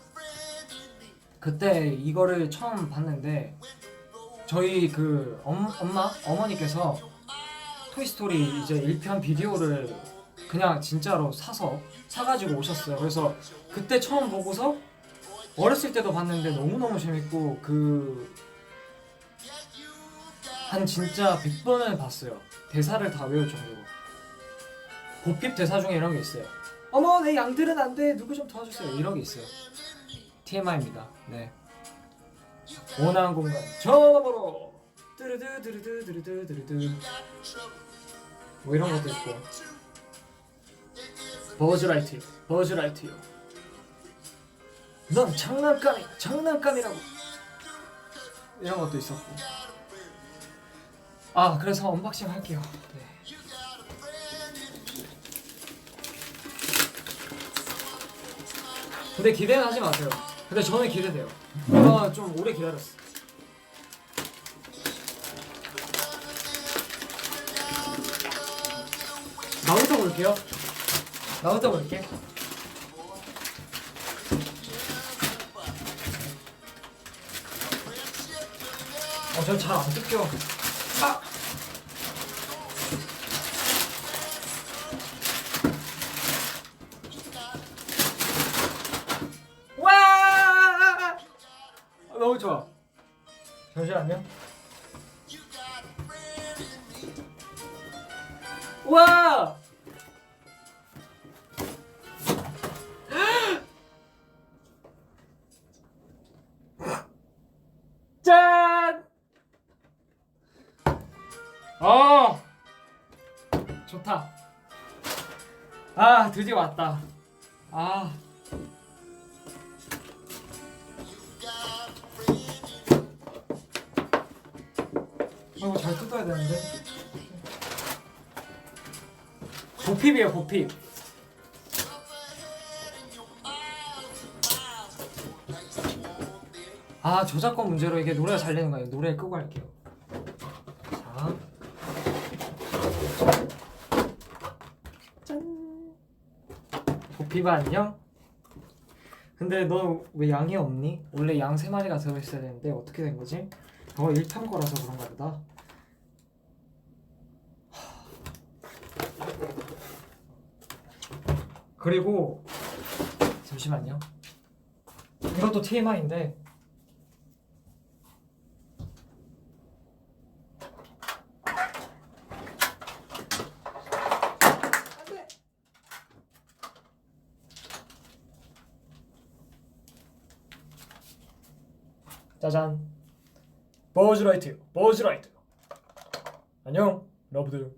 그때 이거를 처음 봤는데 저희 그 어머니께서 토이스토리 이제 1편 비디오를 그냥 진짜로 사가지고 오셨어요. 그래서 그때 처음 보고서 어렸을 때도 봤는데 너무너무 재밌고, 한 진짜 100번을 봤어요. 대사를 다 외울 정도로. 보핍 대사 중에 이런 게 있어요. 어머, 내 양들은 안 돼. 누구 좀 도와주세요. 이런 게 있어요. TMI입니다. 네. 원하는 공간 전화번호 뚜르드드르드드르드드르드 뭐 이런 것도 있고. 버즈라이트요. 넌 장난감이라고. 이런 것도 있었고. 아, 그래서 언박싱 할게요. 네. 근데 기대는 하지 마세요. 근데 저는 기대돼요. 이거 좀 오래 기다렸어. 나부터 볼게요. 전 잘 안 뜯겨. 아! 와! 너무 좋아. 잠시만요. 와! 짠! 좋다. 아, 드디어 왔다. 아. 이거 잘 뜯어야 되는데. 보핍이에요, 보핍. 아, 저작권 문제로 이게 노래가 잘 되는 거예요. 노래 끄고 할게요. 자. 짠. 보핍아 안녕? 근데 너 왜 양이 없니? 원래 양 3마리가 들어있어야 되는데 어떻게 된 거지? 저거 1탄 거라서 그런가 보다. 그리고 잠시만요. 이것도 TMI인데 안돼. 짜잔. 버즈라이트, 버즈라이트. 안녕, 러브들.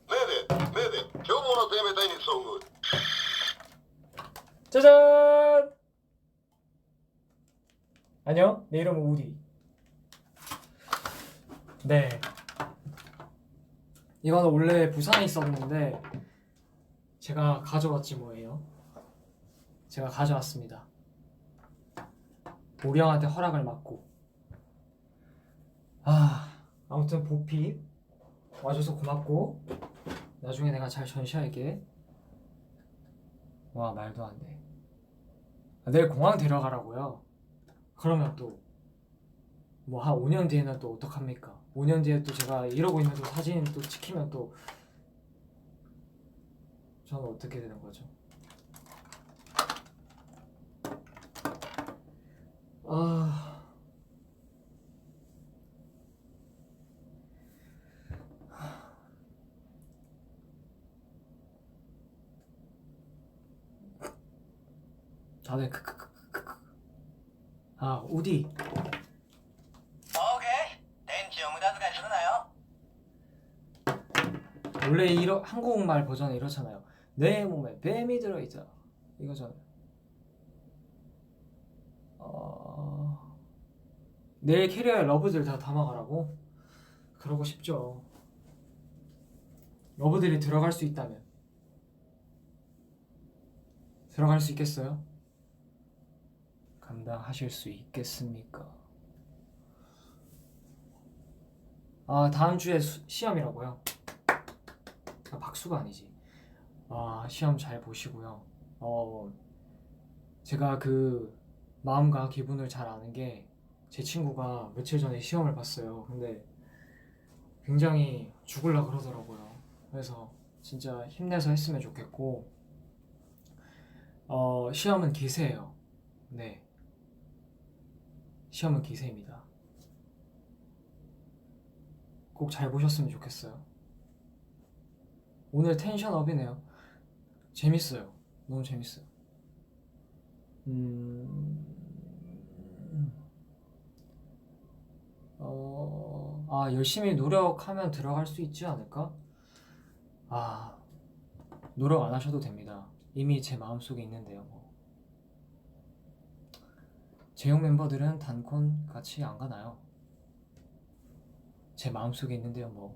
네네, 네네. 교모노 대메다이니 소구. 짜잔. 안녕, 내 이름은 우디. 네. 이거는 원래 부산에 있었는데 제가 가져왔지 뭐예요. 제가 가져왔습니다. 우리 형한테 허락을 받고. 아무튼 보핍 와줘서 고맙고 나중에 내가 잘 전시할게. 와, 말도 안 돼. 내일 공항 데려가라고요? 그러면 또 뭐 한 5년 뒤에는 또 어떡합니까? 5년 뒤에 또 제가 이러고 있는 또 사진 또 찍히면 또 저는 어떻게 되는 거죠? 다들 크크크크크. 우디. 오케이. 덴치 무駄遣いするなよ. 원래 한국말 버전은 이렇잖아요. 내 몸에 뱀이 들어있다. 이거잖아요. 내일 캐리어에 러브들 다 담아가라고? 그러고 싶죠. 러브들이 들어갈 수 있다면 들어갈 수 있겠어요? 감당하실 수 있겠습니까? 다음 주에 시험이라고요? 박수가 아니지. 시험 잘 보시고요. 제가 그 마음과 기분을 잘 아는 게 제 친구가 며칠 전에 시험을 봤어요. 근데 굉장히 죽을라 그러더라고요. 그래서 진짜 힘내서 했으면 좋겠고, 시험은 기세예요. 네, 시험은 기세입니다. 꼭 잘 보셨으면 좋겠어요. 오늘 텐션업이네요. 재밌어요. 너무 재밌어요. 열심히 노력하면 들어갈 수 있지 않을까? 노력 안 하셔도 됩니다. 이미 제 마음속에 있는데요. 재용 멤버들은 단콘 같이 안 가나요? 제 마음속에 있는데요.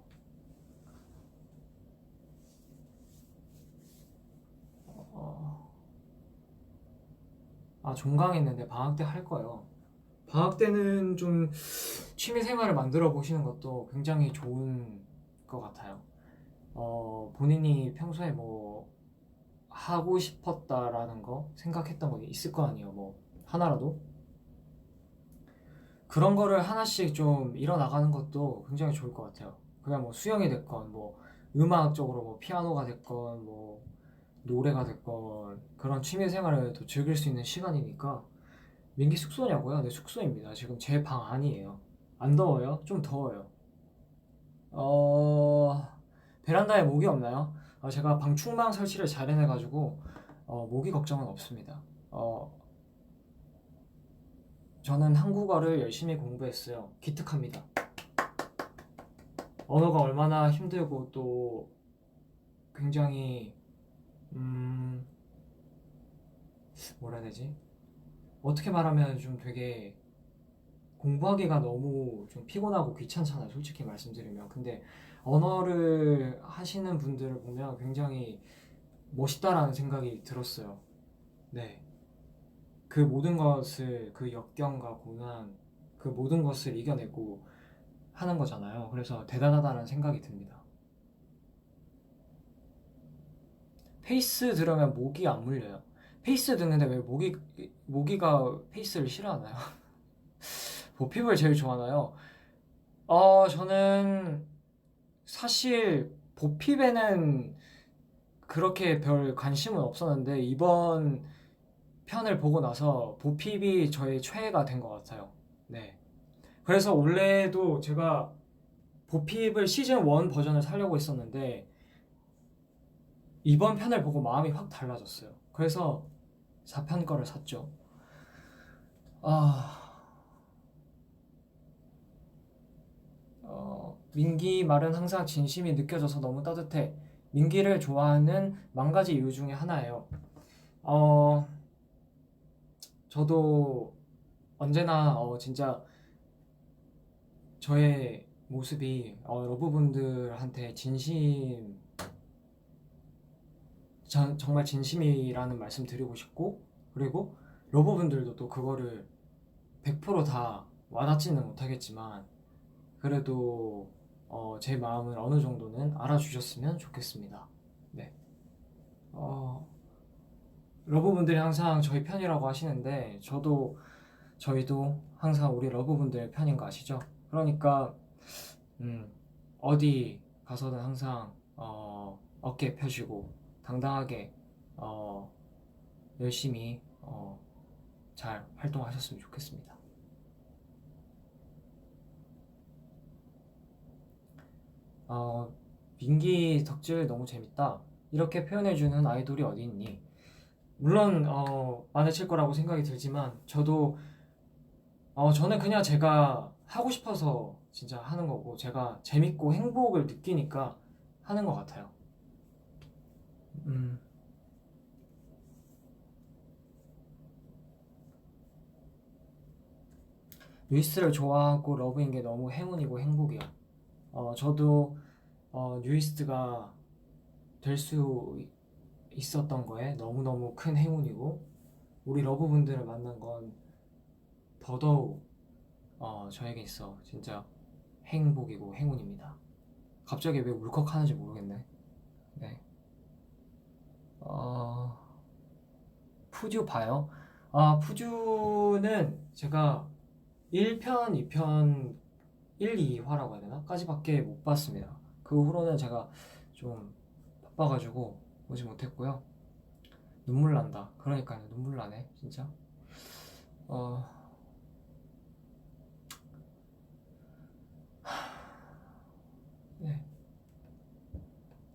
종강했는데 방학 때 할 거예요. 방학 때는 좀 취미 생활을 만들어 보시는 것도 굉장히 좋은 것 같아요. 본인이 평소에 뭐 하고 싶었다라는 거, 생각했던 거 있을 거 아니에요. 뭐 하나라도 그런 거를 하나씩 좀 이뤄나가는 것도 굉장히 좋을 것 같아요. 그냥 뭐 수영이 됐건, 뭐 음악적으로 뭐 피아노가 됐건, 뭐 노래가 됐건, 그런 취미 생활을 또 즐길 수 있는 시간이니까. 민기 숙소냐고요? 네, 숙소입니다. 지금 제 방 안이에요. 안 더워요? 좀 더워요. 베란다에 모기 없나요? 제가 방충망 설치를 잘 해놔가지고 모기 걱정은 없습니다. 저는 한국어를 열심히 공부했어요. 기특합니다. 언어가 얼마나 힘들고 또 굉장히 뭐라 해야 되지? 어떻게 말하면 좀 되게 공부하기가 너무 좀 피곤하고 귀찮잖아요. 솔직히 말씀드리면. 근데 언어를 하시는 분들을 보면 굉장히 멋있다라는 생각이 들었어요. 네. 그 모든 것을 그 역경과 고난 그 모든 것을 이겨내고 하는 거잖아요. 그래서 대단하다는 생각이 듭니다. 페이스 들으면 모기 안 물려요. 페이스 듣는데 왜 모기가 페이스를 싫어하나요? 보핍을 제일 좋아하나요? 저는 사실 보핍에는 그렇게 별 관심은 없었는데 이번 편을 보고 나서 보핍이 저의 최애가 된 것 같아요. 네. 그래서 원래도 제가 보핍을 시즌 1 버전을 사려고 했었는데 이번 편을 보고 마음이 확 달라졌어요. 그래서 4편 거를 샀죠. 민기 말은 항상 진심이 느껴져서 너무 따뜻해. 민기를 좋아하는 10가지 이유 중에 하나예요. 저도 언제나 진짜 저의 모습이 러브분들한테 정말 진심이라는 말씀 드리고 싶고, 그리고 러브분들도 또 그거를 100%다 와닿지는 못하겠지만 그래도 제 마음을 어느 정도는 알아주셨으면 좋겠습니다. 네. 러브분들이 항상 저희 편이라고 하시는데 저희도 항상 우리 러브분들 편인 거 아시죠? 그러니까 어디 가서는 항상 어깨 펴시고 당당하게 열심히 잘 활동하셨으면 좋겠습니다. 민기 덕질 너무 재밌다. 이렇게 표현해주는 아이돌이 어디 있니? 물론 많으실 거라고 생각이 들지만 저는 그냥 제가 하고 싶어서 진짜 하는 거고 제가 재밌고 행복을 느끼니까 하는 것 같아요. 뉴이스트를 좋아하고 러브인 게 너무 행운이고 행복이야. 저도 뉴이스트가 될 수 있었던 거에 너무너무 큰 행운이고 우리 러브분들을 만난 건 더더욱 저에게 있어 진짜 행복이고 행운입니다. 갑자기 왜 울컥하는지 모르겠네. 네. 푸듀 봐요? 푸듀는 제가 1편, 2편, 1, 2화라고 해야 되나? 까지밖에 못 봤습니다. 그 후로는 제가 좀 바빠가지고 보지 못했고요. 눈물 난다. 그러니까요, 눈물 나네, 진짜. 네.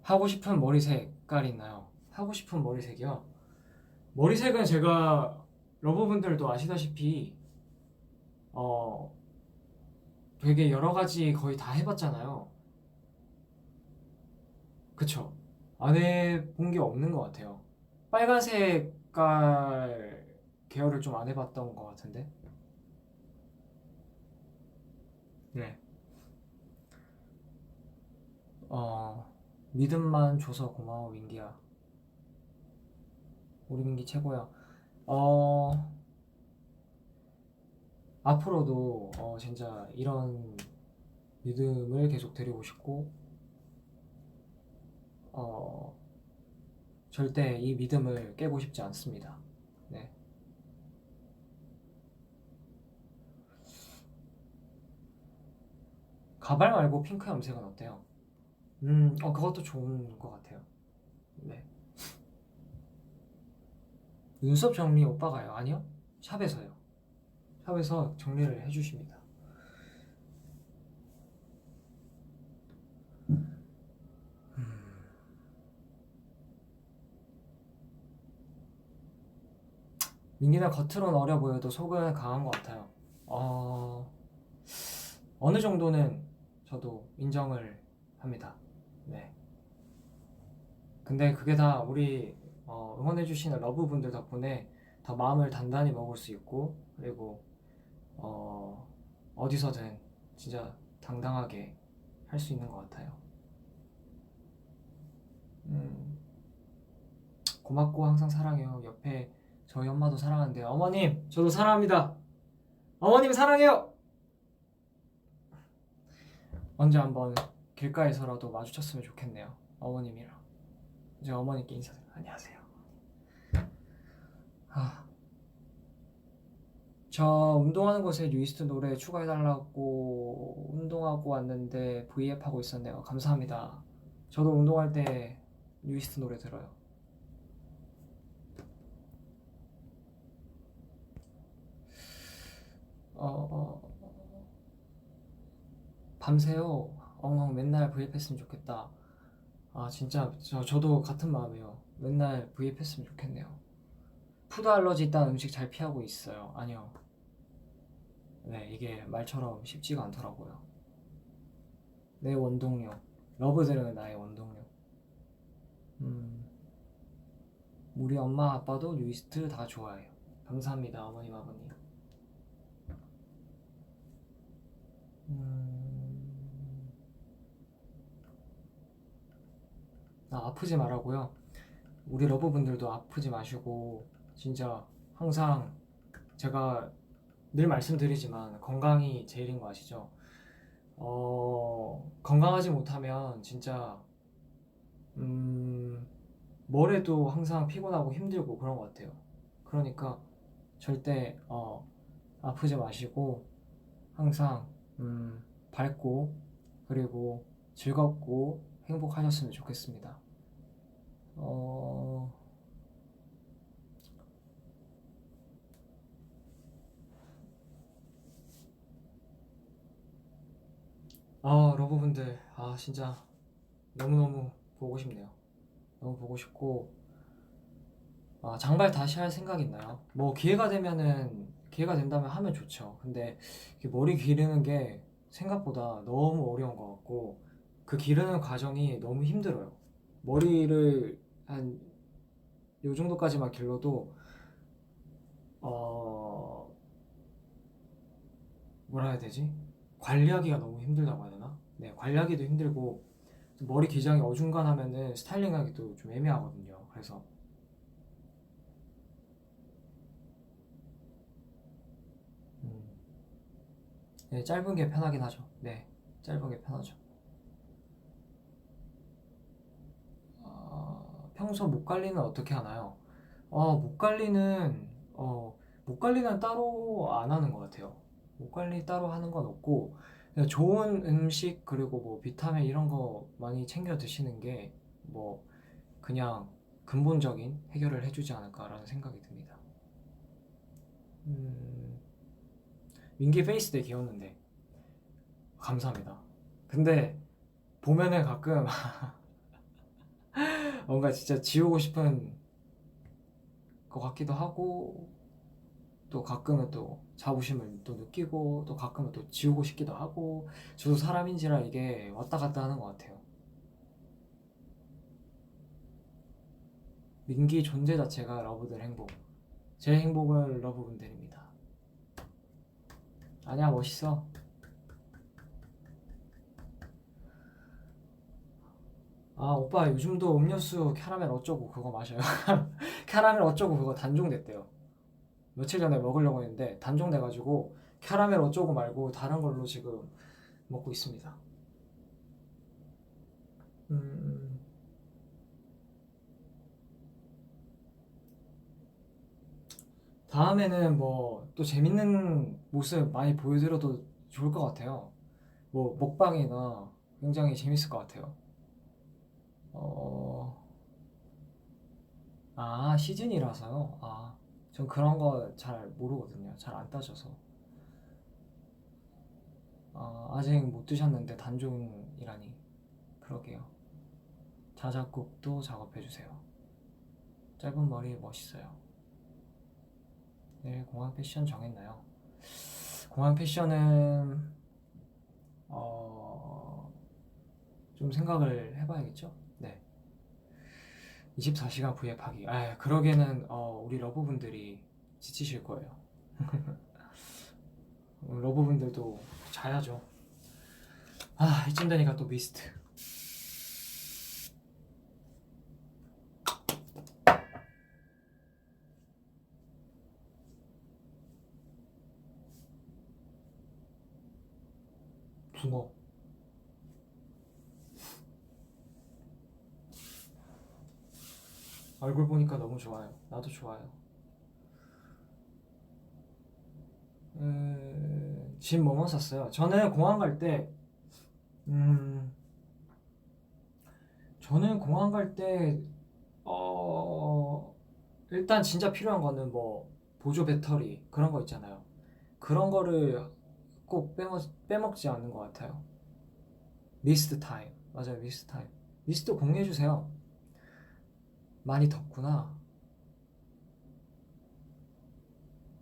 하고 싶은 머리 색깔 있나요? 하고 싶은 머리색이요? 머리색은 제가 러버분들도 아시다시피 되게 여러 가지 거의 다 해봤잖아요. 그쵸? 안 해본 게 없는 것 같아요. 빨간 색깔 계열을 좀 안 해봤던 것 같은데. 네. 믿음만 줘서 고마워 민기야. 우리 민기 최고야. 앞으로도 진짜 이런 믿음을 계속 드리고 싶고 절대 이 믿음을 깨고 싶지 않습니다. 네. 가발 말고 핑크 염색은 어때요? 그것도 좋은 것 같아요. 네. 눈썹 정리 오빠가요? 아니요? 샵에서요. 샵에서 정리를 해주십니다. 민기는 겉으로는 어려 보여도 속은 강한 것 같아요. 어느 정도는 저도 인정을 합니다. 네. 근데 그게 다 우리 응원해주시는 러브분들 덕분에 더 마음을 단단히 먹을 수 있고, 그리고 어디서든 진짜 당당하게 할 수 있는 것 같아요. 고맙고 항상 사랑해요. 옆에 저희 엄마도 사랑하는데, 어머님 저도 사랑합니다. 어머님 사랑해요. 언제 한번 길가에서라도 마주쳤으면 좋겠네요. 어머님이랑. 이제 어머니께 인사드려요. 안녕하세요. 저 운동하는 곳에 뉴이스트 노래 추가해달라고 운동하고 왔는데 V앱 하고 있었네요. 감사합니다. 저도 운동할 때 뉴이스트 노래 들어요. 밤새요. 엉엉 맨날 V앱 했으면 좋겠다. 진짜 저도 같은 마음이에요. 맨날 V앱 했으면 좋겠네요. 푸드 알러지 있다는 음식 잘 피하고 있어요. 아니요. 네, 이게 말처럼 쉽지가 않더라고요. 내 원동력. 러브들은 나의 원동력. 우리 엄마 아빠도 뉴이스트 다 좋아해요. 감사합니다, 어머님 아버님. 아프지 말라고요. 우리 러브분들도 아프지 마시고, 진짜 항상 제가 늘 말씀드리지만 건강이 제일인 거 아시죠? 건강하지 못하면 진짜 뭘 해도 항상 피곤하고 힘들고 그런 것 같아요. 그러니까 절대 아프지 마시고 항상 밝고 그리고 즐겁고 행복하셨으면 좋겠습니다. 러브분들 진짜 너무너무 보고 싶네요. 너무 보고 싶고 장발 다시 할 생각 있나요? 뭐 기회가 된다면 하면 좋죠. 근데 머리 기르는 게 생각보다 너무 어려운 것 같고 그 기르는 과정이 너무 힘들어요. 머리를 한 요 정도까지만 길러도 뭐라 해야 되지? 관리하기가 너무 힘들다고 해야 되나? 네, 관리하기도 힘들고 머리 기장이 어중간하면은 스타일링하기도 좀 애매하거든요. 그래서 네, 짧은 게 편하긴 하죠. 네, 짧은 게 편하죠. 평소 목 관리는 어떻게 하나요? 목 관리는 따로 안 하는 것 같아요. 목 관리 따로 하는 건 없고 그냥 좋은 음식 그리고 뭐 비타민 이런 거 많이 챙겨 드시는 게 뭐 그냥 근본적인 해결을 해주지 않을까라는 생각이 듭니다. 민기 페이스 되게 귀여웠는데 감사합니다. 근데 보면은 가끔 뭔가 진짜 지우고 싶은 것 같기도 하고 또 가끔은 또 자부심을 또 느끼고 또 가끔은 또 지우고 싶기도 하고 저도 사람인지라 이게 왔다 갔다 하는 것 같아요. 민기 존재 자체가 러브들 행복. 제 행복은 러브분들입니다. 아니야 멋있어. 오빠 요즘도 음료수 캐러멜 어쩌고 그거 마셔요. 캐러멜 어쩌고 그거 단종됐대요. 며칠 전에 먹으려고 했는데 단종돼가지고 캐러멜 어쩌고 말고 다른 걸로 지금 먹고 있습니다. 다음에는 뭐 또 재밌는 모습 많이 보여드려도 좋을 것 같아요. 뭐 먹방이나 굉장히 재밌을 것 같아요. 시즌이라서요. 전 그런 거 잘 모르거든요. 잘 안 따져서. 아직 못 드셨는데 단종이라니. 그러게요. 자작곡도 작업해주세요. 짧은 머리 멋있어요. 내일 공항 패션 정했나요? 공항 패션은 좀 생각을 해봐야겠죠? 네. 24시간 V앱하기. 그러기에는 우리 러브분들이 지치실 거예요. 러브분들도 자야죠. 이쯤 되니까 또 미스트. 붕어. 얼굴 보니까 너무 좋아요. 나도 좋아요. 짐 뭐뭐 샀어요? 저는 공항 갈 때, 저는 공항 갈 때, 일단 진짜 필요한 거는 뭐, 보조 배터리, 그런 거 있잖아요. 그런 거를 꼭 빼먹지 않는 것 같아요. 미스트 타임. 맞아요, 미스트 타임. 미스트 공유해주세요. 많이 덥구나.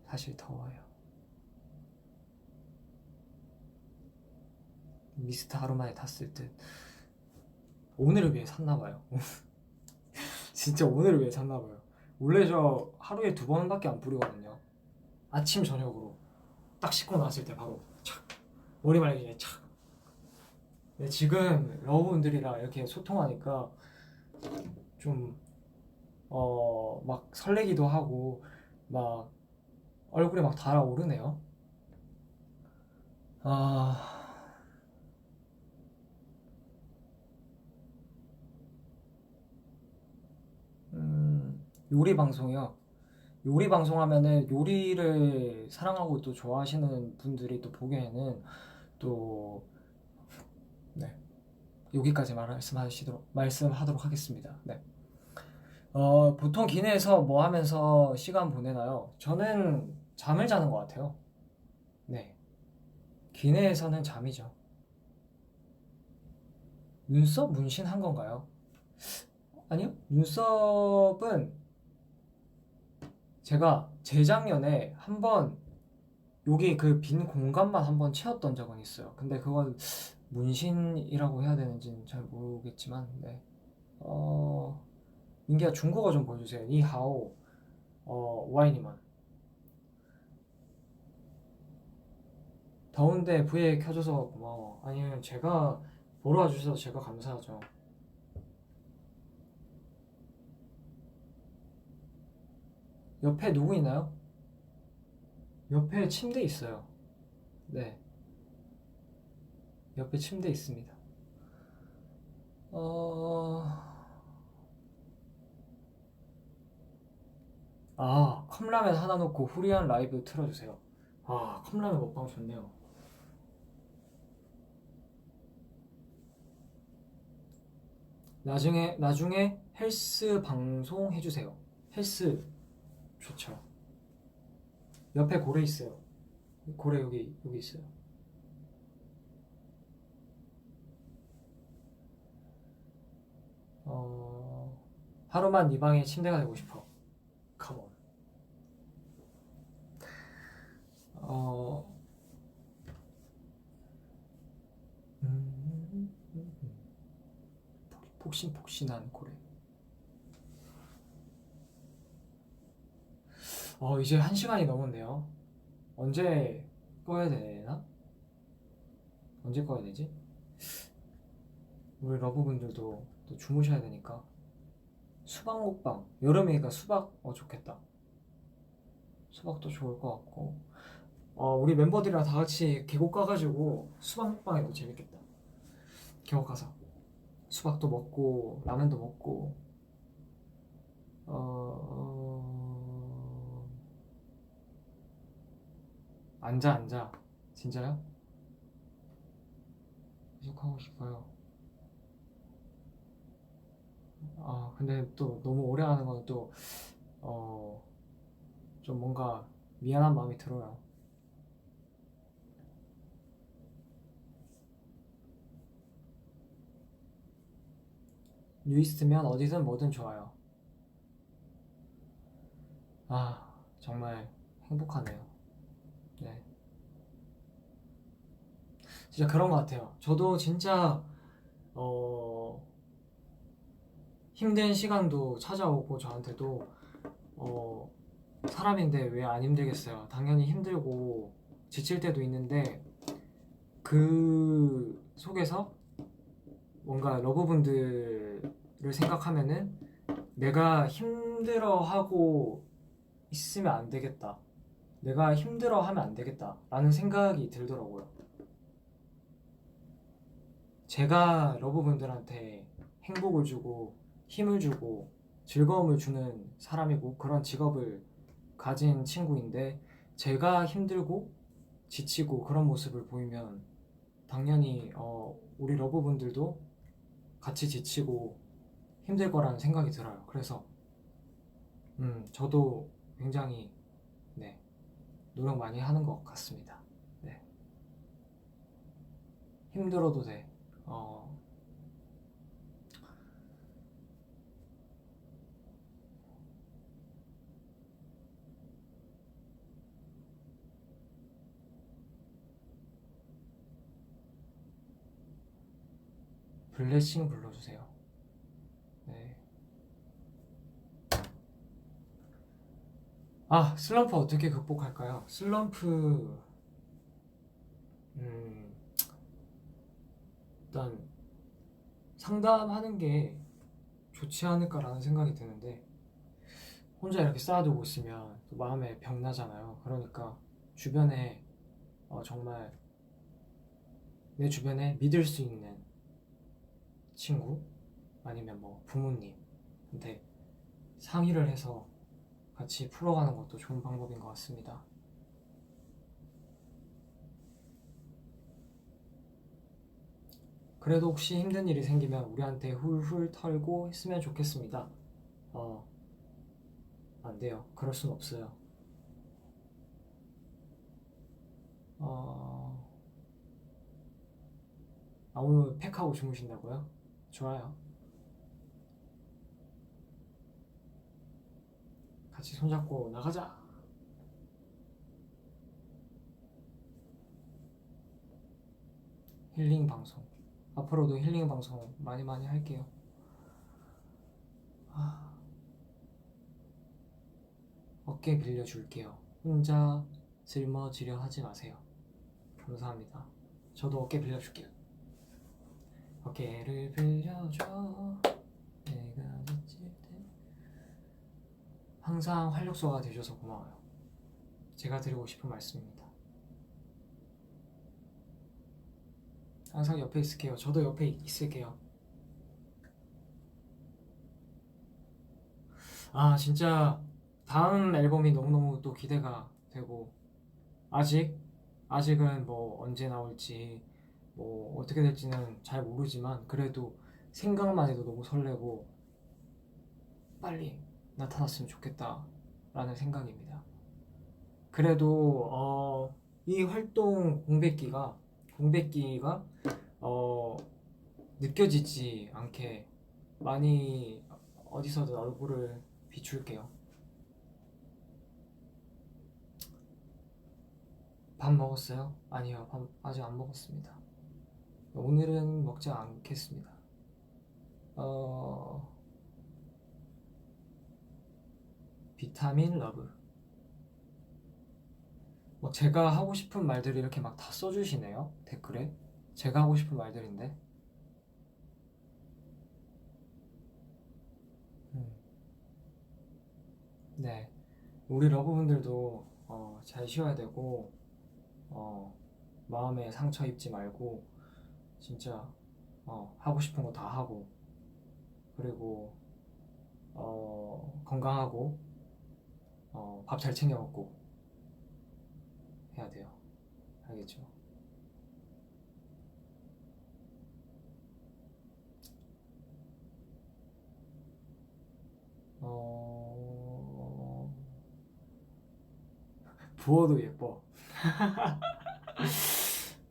사실 더워요. 미스트 하루 만에 다 쓸 듯. 오늘을 위해 샀나봐요. 진짜 오늘을 위해 샀나봐요. 원래 저 하루에 2번밖에 안 뿌리거든요. 아침 저녁으로 딱 씻고 나왔을 때 바로 착 머리 말리기 전에 착. 근데 지금 러브분들이랑 이렇게 소통하니까 좀 막 설레기도 하고 막 얼굴에 막 달아오르네요. 요리 방송이요. 요리 방송하면은 요리를 사랑하고 또 좋아하시는 분들이 또 보기에는 또 네, 여기까지 말씀하도록 하겠습니다. 네. 보통 기내에서 뭐 하면서 시간 보내나요? 저는 잠을 자는 것 같아요. 네. 기내에서는 잠이죠. 눈썹 문신한 건가요? 아니요. 눈썹은 제가 재작년에 한번 여기 그 빈 공간만 한번 채웠던 적은 있어요. 근데 그건 문신이라고 해야 되는지는 잘 모르겠지만, 네. 민기야 중국어 좀 보여주세요. 니하오, 와이니만. 더운데 V에 켜줘서 고마워. 아니면 제가 보러 와주셔서 제가 감사하죠. 옆에 누구 있나요? 옆에 침대 있어요. 네. 옆에 침대 있습니다. 컵라면 하나 놓고 후리한 라이브 틀어주세요. 컵라면 먹방 좋네요. 나중에 헬스 방송 해주세요. 헬스 좋죠. 옆에 고래 있어요. 고래 여기 있어요. 하루만 네 방에 침대가 되고 싶어. 컴온. 폭신폭신한 고래. 이제 1시간이 넘었네요. 언제 꺼야 되나? 언제 꺼야 되지? 우리 러브분들도 또 주무셔야 되니까. 수박 먹방. 여름이니까 수박 좋겠다. 수박도 좋을 것 같고. 우리 멤버들이랑 다 같이 계곡 가가지고 수박 먹방해도 재밌겠다. 계곡 가서 수박도 먹고 라면도 먹고. 앉아. 진짜요? 계속 하고 싶어요. 근데 또 너무 오래 하는 건 또 좀 뭔가 미안한 마음이 들어요. 뉴이스트면 어디든 뭐든 좋아요. 정말 행복하네요. 네. 진짜 그런 것 같아요. 저도 진짜 힘든 시간도 찾아오고 저한테도 사람인데 왜 안 힘들겠어요. 당연히 힘들고 지칠 때도 있는데 그 속에서 뭔가 러브분들을 생각하면은 내가 힘들어하고 있으면 안 되겠다. 내가 힘들어하면 안 되겠다. 라는 생각이 들더라고요. 제가 러브분들한테 행복을 주고 힘을 주고 즐거움을 주는 사람이고 그런 직업을 가진 친구인데 제가 힘들고 지치고 그런 모습을 보이면 당연히 우리 러브분들도 같이 지치고 힘들 거라는 생각이 들어요. 그래서 저도 굉장히 네, 노력 많이 하는 것 같습니다. 네. 힘들어도 돼. 블레싱 불러주세요. 네. 슬럼프 어떻게 극복할까요? 슬럼프 일단 상담하는 게 좋지 않을까라는 생각이 드는데 혼자 이렇게 쌓아두고 있으면 또 마음에 병 나잖아요. 그러니까 주변에 정말 내 주변에 믿을 수 있는 친구 아니면 뭐 부모님한테 상의를 해서 같이 풀어가는 것도 좋은 방법인 것 같습니다. 그래도 혹시 힘든 일이 생기면 우리한테 훌훌 털고 했으면 좋겠습니다. 안 돼요. 그럴 순 없어요. 오늘 팩하고 주무신다고요? 좋아요. 같이 손잡고 나가자. 힐링 방송. 앞으로도 힐링 방송 많이 많이 할게요. 어깨 빌려줄게요. 혼자 짊어지려 하지 마세요. 감사합니다. 저도 어깨 빌려줄게요. 어깨를 빌려줘. 내가 지칠 때. 항상 활력소가 되셔서 고마워요. 제가 드리고 싶은 말씀입니다. 항상 옆에 있을게요. 저도 옆에 있을게요. 진짜 다음 앨범이 너무너무 또 기대가 되고 아직은 뭐 언제 나올지 뭐 어떻게 될지는 잘 모르지만 그래도 생각만 해도 너무 설레고 빨리 나타났으면 좋겠다 라는 생각입니다. 그래도 이 활동 공백기가 느껴지지 않게 많이 어디서든 얼굴을 비출게요. 밥 먹었어요? 아니요, 밥 아직 안 먹었습니다. 오늘은 먹지 않겠습니다. 비타민 러브. 제가 하고 싶은 말들을 이렇게 막 다 써주시네요. 댓글에. 제가 하고 싶은 말들인데. 네. 우리 러브분들도 잘 쉬어야 되고, 마음에 상처 입지 말고, 진짜, 하고 싶은 거 다 하고, 그리고, 건강하고, 밥 잘 챙겨 먹고, 해야 돼요. 알겠죠? 부어도 예뻐.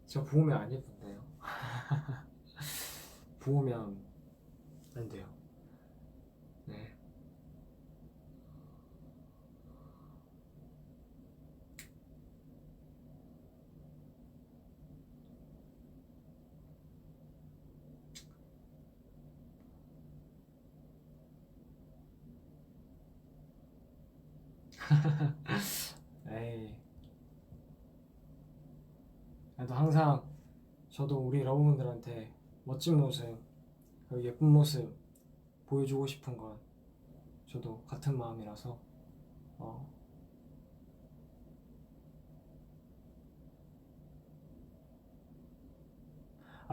저 부으면 안 예쁜데요. 부으면 안 돼요. 네. 에이. 그래도 항상 저도 우리 러브분들한테 멋진 모습, 그리고 예쁜 모습 보여주고 싶은 건 저도 같은 마음이라서 어,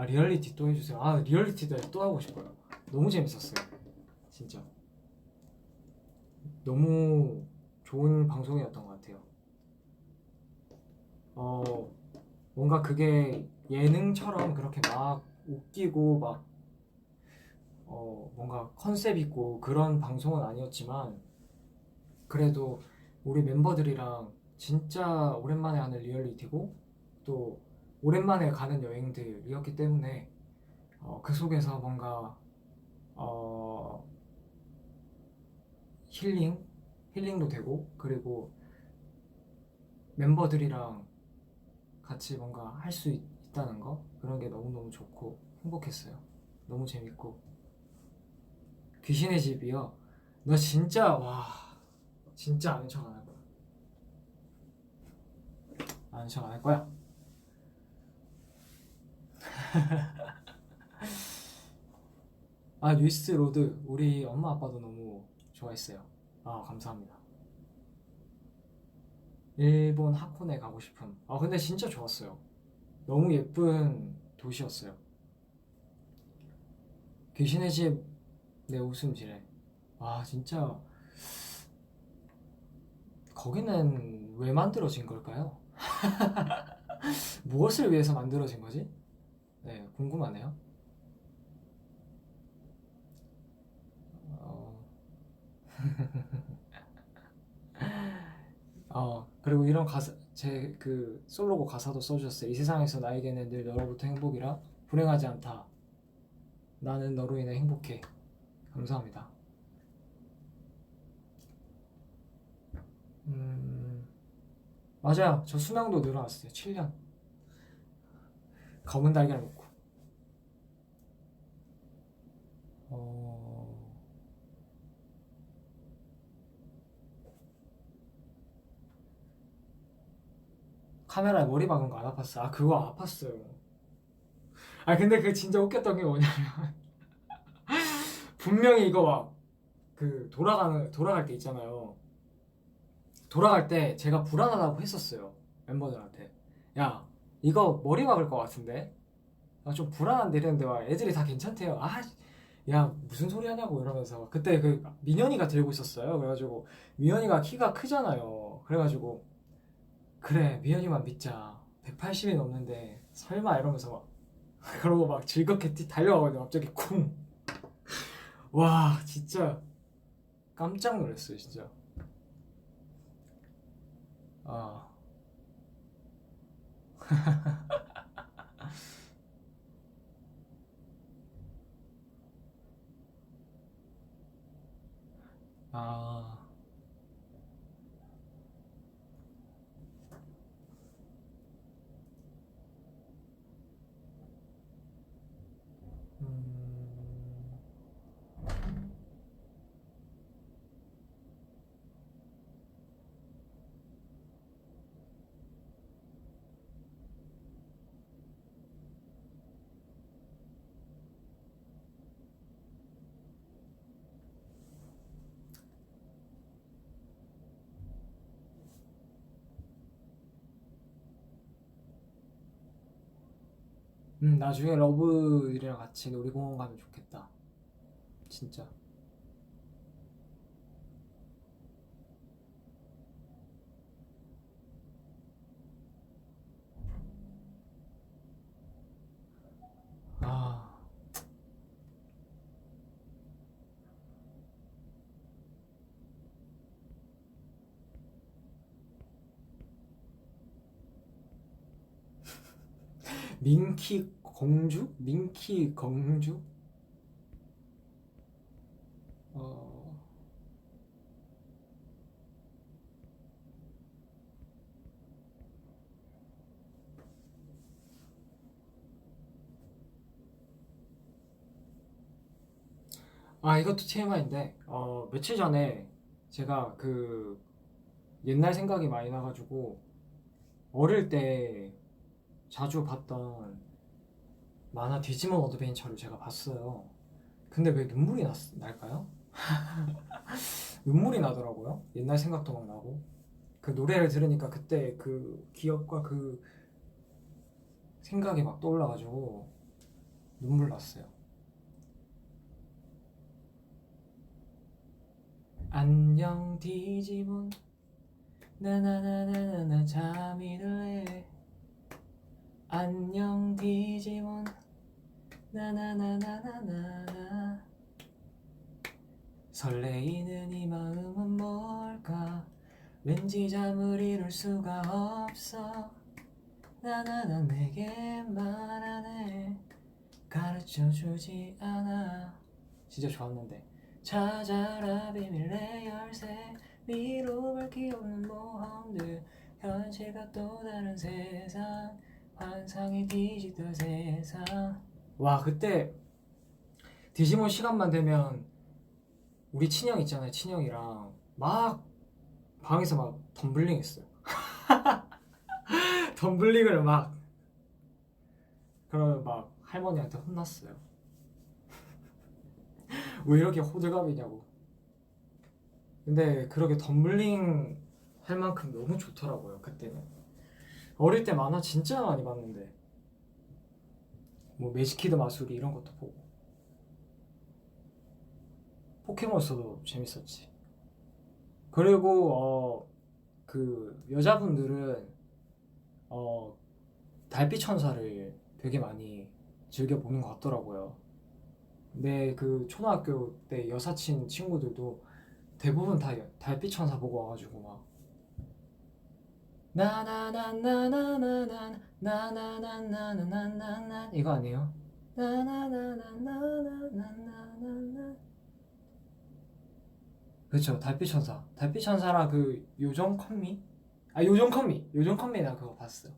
리얼리티 또 해주세요. 리얼리티도 또 하고 싶어요. 너무 재밌었어요. 진짜 너무 좋은 방송이었던 것 같아요. 뭔가 그게 예능처럼 그렇게 막 웃기고 막 뭔가 컨셉 있고 그런 방송은 아니었지만 그래도 우리 멤버들이랑 진짜 오랜만에 하는 리얼리티고 또 오랜만에 가는 여행들이었기 때문에 그 속에서 뭔가 어, 힐링도 되고 그리고 멤버들이랑 같이 뭔가 할 수 있다는 거 그런 게 너무너무 좋고 행복했어요. 너무 재밌고 귀신의 집이요. 너 진짜 와 진짜 아는 척 안 할 거야. 아는 척 안 할 거야. 뉴이스트 로드 우리 엄마 아빠도 너무 좋아했어요. 감사합니다. 일본 하코네 가고 싶음. 근데 진짜 좋았어요. 너무 예쁜 도시였어요. 귀신의 집 내 웃음지래. 진짜 거기는 왜 만들어진 걸까요? 무엇을 위해서 만들어진 거지? 네, 궁금하네요. 어, 그리고 이런 가사, 제 그 솔로곡 가사도 써주셨어요. 이 세상에서 나에게는 늘 너로부터 행복이라 불행하지 않다. 나는 너로 인해 행복해. 감사합니다. 맞아요. 저 수명도 늘어났어요. 7년. 검은 달걀 먹고. 어... 카메라에 머리 박은 거 안 아팠어요? 그거 아팠어요. 근데 그 진짜 웃겼던 게 뭐냐면 분명히 이거 막 그 돌아갈 때 있잖아요. 돌아갈 때 제가 불안하다고 했었어요. 멤버들한테. 야, 이거 머리 박을 것 같은데? 좀 불안한데 이랬는데 막 애들이 다 괜찮대요. 야, 무슨 소리 하냐고 이러면서. 그때 그 민현이가 들고 있었어요. 그래가지고 민현이가 키가 크잖아요. 그래가지고 그래, 민현이만 믿자. 180이 넘는데 설마 이러면서 막 그러고 막 즐겁게 달려가거든요. 갑자기 쿵. 와, 진짜 깜짝 놀랐어요, 진짜. 아, 아, 음, 나중에 러브이랑 같이 놀이공원 가면 좋겠다. 진짜. 아, 민키 공주? 민키 공주? 어, 이것도 TMI인데, 며칠 전에 제가 그 옛날 생각이 많이 나가지고 어릴 때 자주 봤던 만화 디지몬 어드벤처를 제가 봤어요. 근데 왜 눈물이 날까요? 눈물이 나더라고요. 옛날 생각도 막 나고 그 노래를 들으니까 그때 그 기억과 그 생각이 막 떠올라가지고 눈물 났어요. 안녕 디지몬 나나나나나나 잠이 들래. 안녕 디지몬 나나나나나나 설레이는 이 마음은 뭘까. 왠지 잠을 이룰 수가 없어. 나나나 내게 말하네. 가르쳐주지 않아. 진짜 좋았는데. 찾아라 비밀의 열쇠. 위로 밝히 오는 모험들. 현실과 또 다른 세상. 환상의 디지털 세상. 와 그때 디지몬 시간만 되면 우리 친형 있잖아요. 친형이랑 막 방에서 막 덤블링 했어요. 덤블링을 막 그러면 막 할머니한테 혼났어요. 왜 이렇게 호들갑이냐고. 근데 그렇게 덤블링 할 만큼 너무 좋더라고요. 그때는 어릴 때 만화 진짜 많이 봤는데 뭐 매직키드 마술이 이런 것도 보고 포켓몬스터도 재밌었지. 그리고 그 여자분들은 달빛 천사를 되게 많이 즐겨 보는 것 같더라고요. 내 그 초등학교 때 여사친 친구들도 대부분 다 달빛 천사 보고 와가지고 막 나나나나나나나 나나나나나나나 이거 아니에요? 나나나나나나나나나 그렇죠. 달빛 천사. 달빛 천사랑 그 요정 컴미? 아 요정 컴미 나 그거 봤어.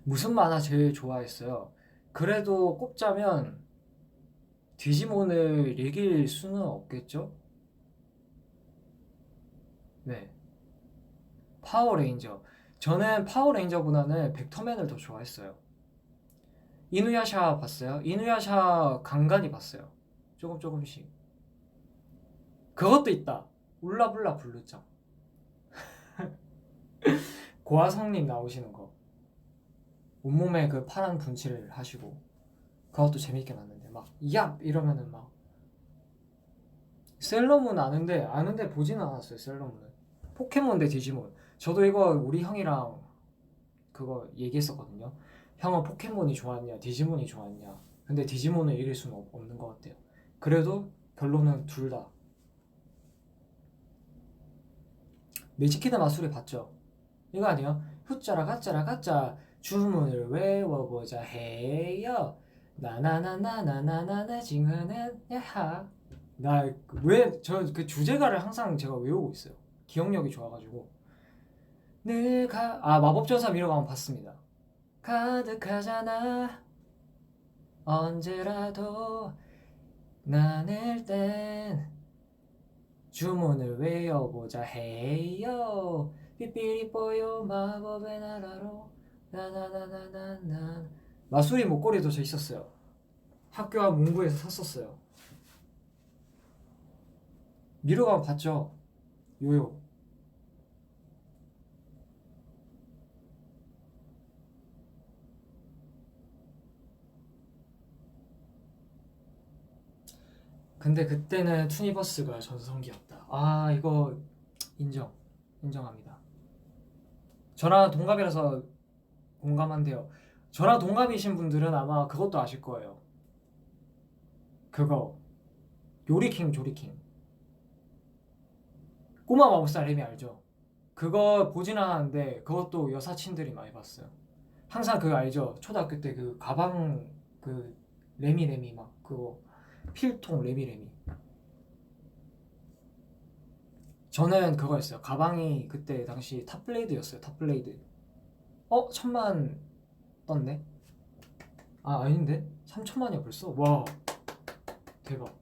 무슨 만화 제일 좋아했어요? 그래도 꼽자면 디지몬을 이길 수는 없겠죠? 네. 파워레인저. 저는 파워레인저보다는 벡터맨을 더 좋아했어요. 이누야샤 봤어요? 이누야샤 간간히 봤어요. 조금씩. 그것도 있다. 울라불라 블루짱. 고아성님 나오시는 거. 온몸에 그 파란 분칠을 하시고 그것도 재밌게 봤는데 막 얍! 이러면은 막 셀러문 아는데 보지는 않았어요. 셀러문은 포켓몬 대 디지몬. 저도 이거 우리 형이랑 그거 얘기했었거든요. 형은 포켓몬이 좋았냐 디지몬이 좋았냐. 근데 디지몬을 이길 수는 없는 것 같아요. 그래도 결론은 둘 다. 매직키드 마술이 봤죠? 이거 아니에요? 후짜라 가짜라 가짜 주문을 외워보자 해요. 나나나나나나나나 징하는 야하. 나 왜 저 그 주제가를 항상 제가 외우고 있어요. 기억력이 좋아가지고. 마법전사 미러가 한번 봤습니다. 가득하잖아 언제라도 나낼 땐 주문을 외워보자 해요. 삐삐리뽀요 마법의 나라로 나나나나나나. 마술이 목걸이도 저 있었어요. 학교 앞 문구에서 샀었어요. 미로가 봤죠? 요요. 근데 그때는 투니버스가 전성기였다. 아 이거 인정합니다. 저랑 동갑이라서 공감한데요. 저랑 동갑이신 분들은 아마 그것도 아실 거예요. 그거 요리킹 조리킹. 꼬마 마법사 레미 알죠? 그거 보진 않았는데 그것도 여사친들이 많이 봤어요. 항상 그거 알죠? 초등학교 때 그 가방 그 레미 막 그거 필통 레미. 저는 그거였어요. 가방이 그때 당시 탑블레이드였어요. 탑블레이드. 1000만 떴네? 아 아닌데? 3000만이야 벌써? 와 대박.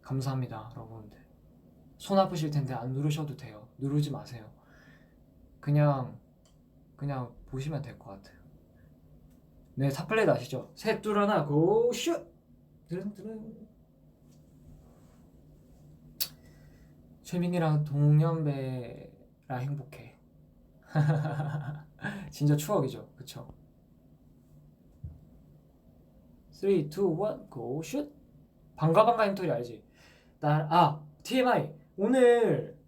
감사합니다 여러분들. 손 아프실 텐데 안 누르셔도 돼요. 누르지 마세요. 그냥 보시면 될 것 같아요. 네, 탑플레이드 아시죠? 셋, 둘, 하나, 고, 슛! 드릉드릉. 최민이랑 동년배라 행복해. 진짜 추억이죠, 그쵸? 3, 2, 1, 고, 슛! 반가반가 힘토리 알지? TMI! 오늘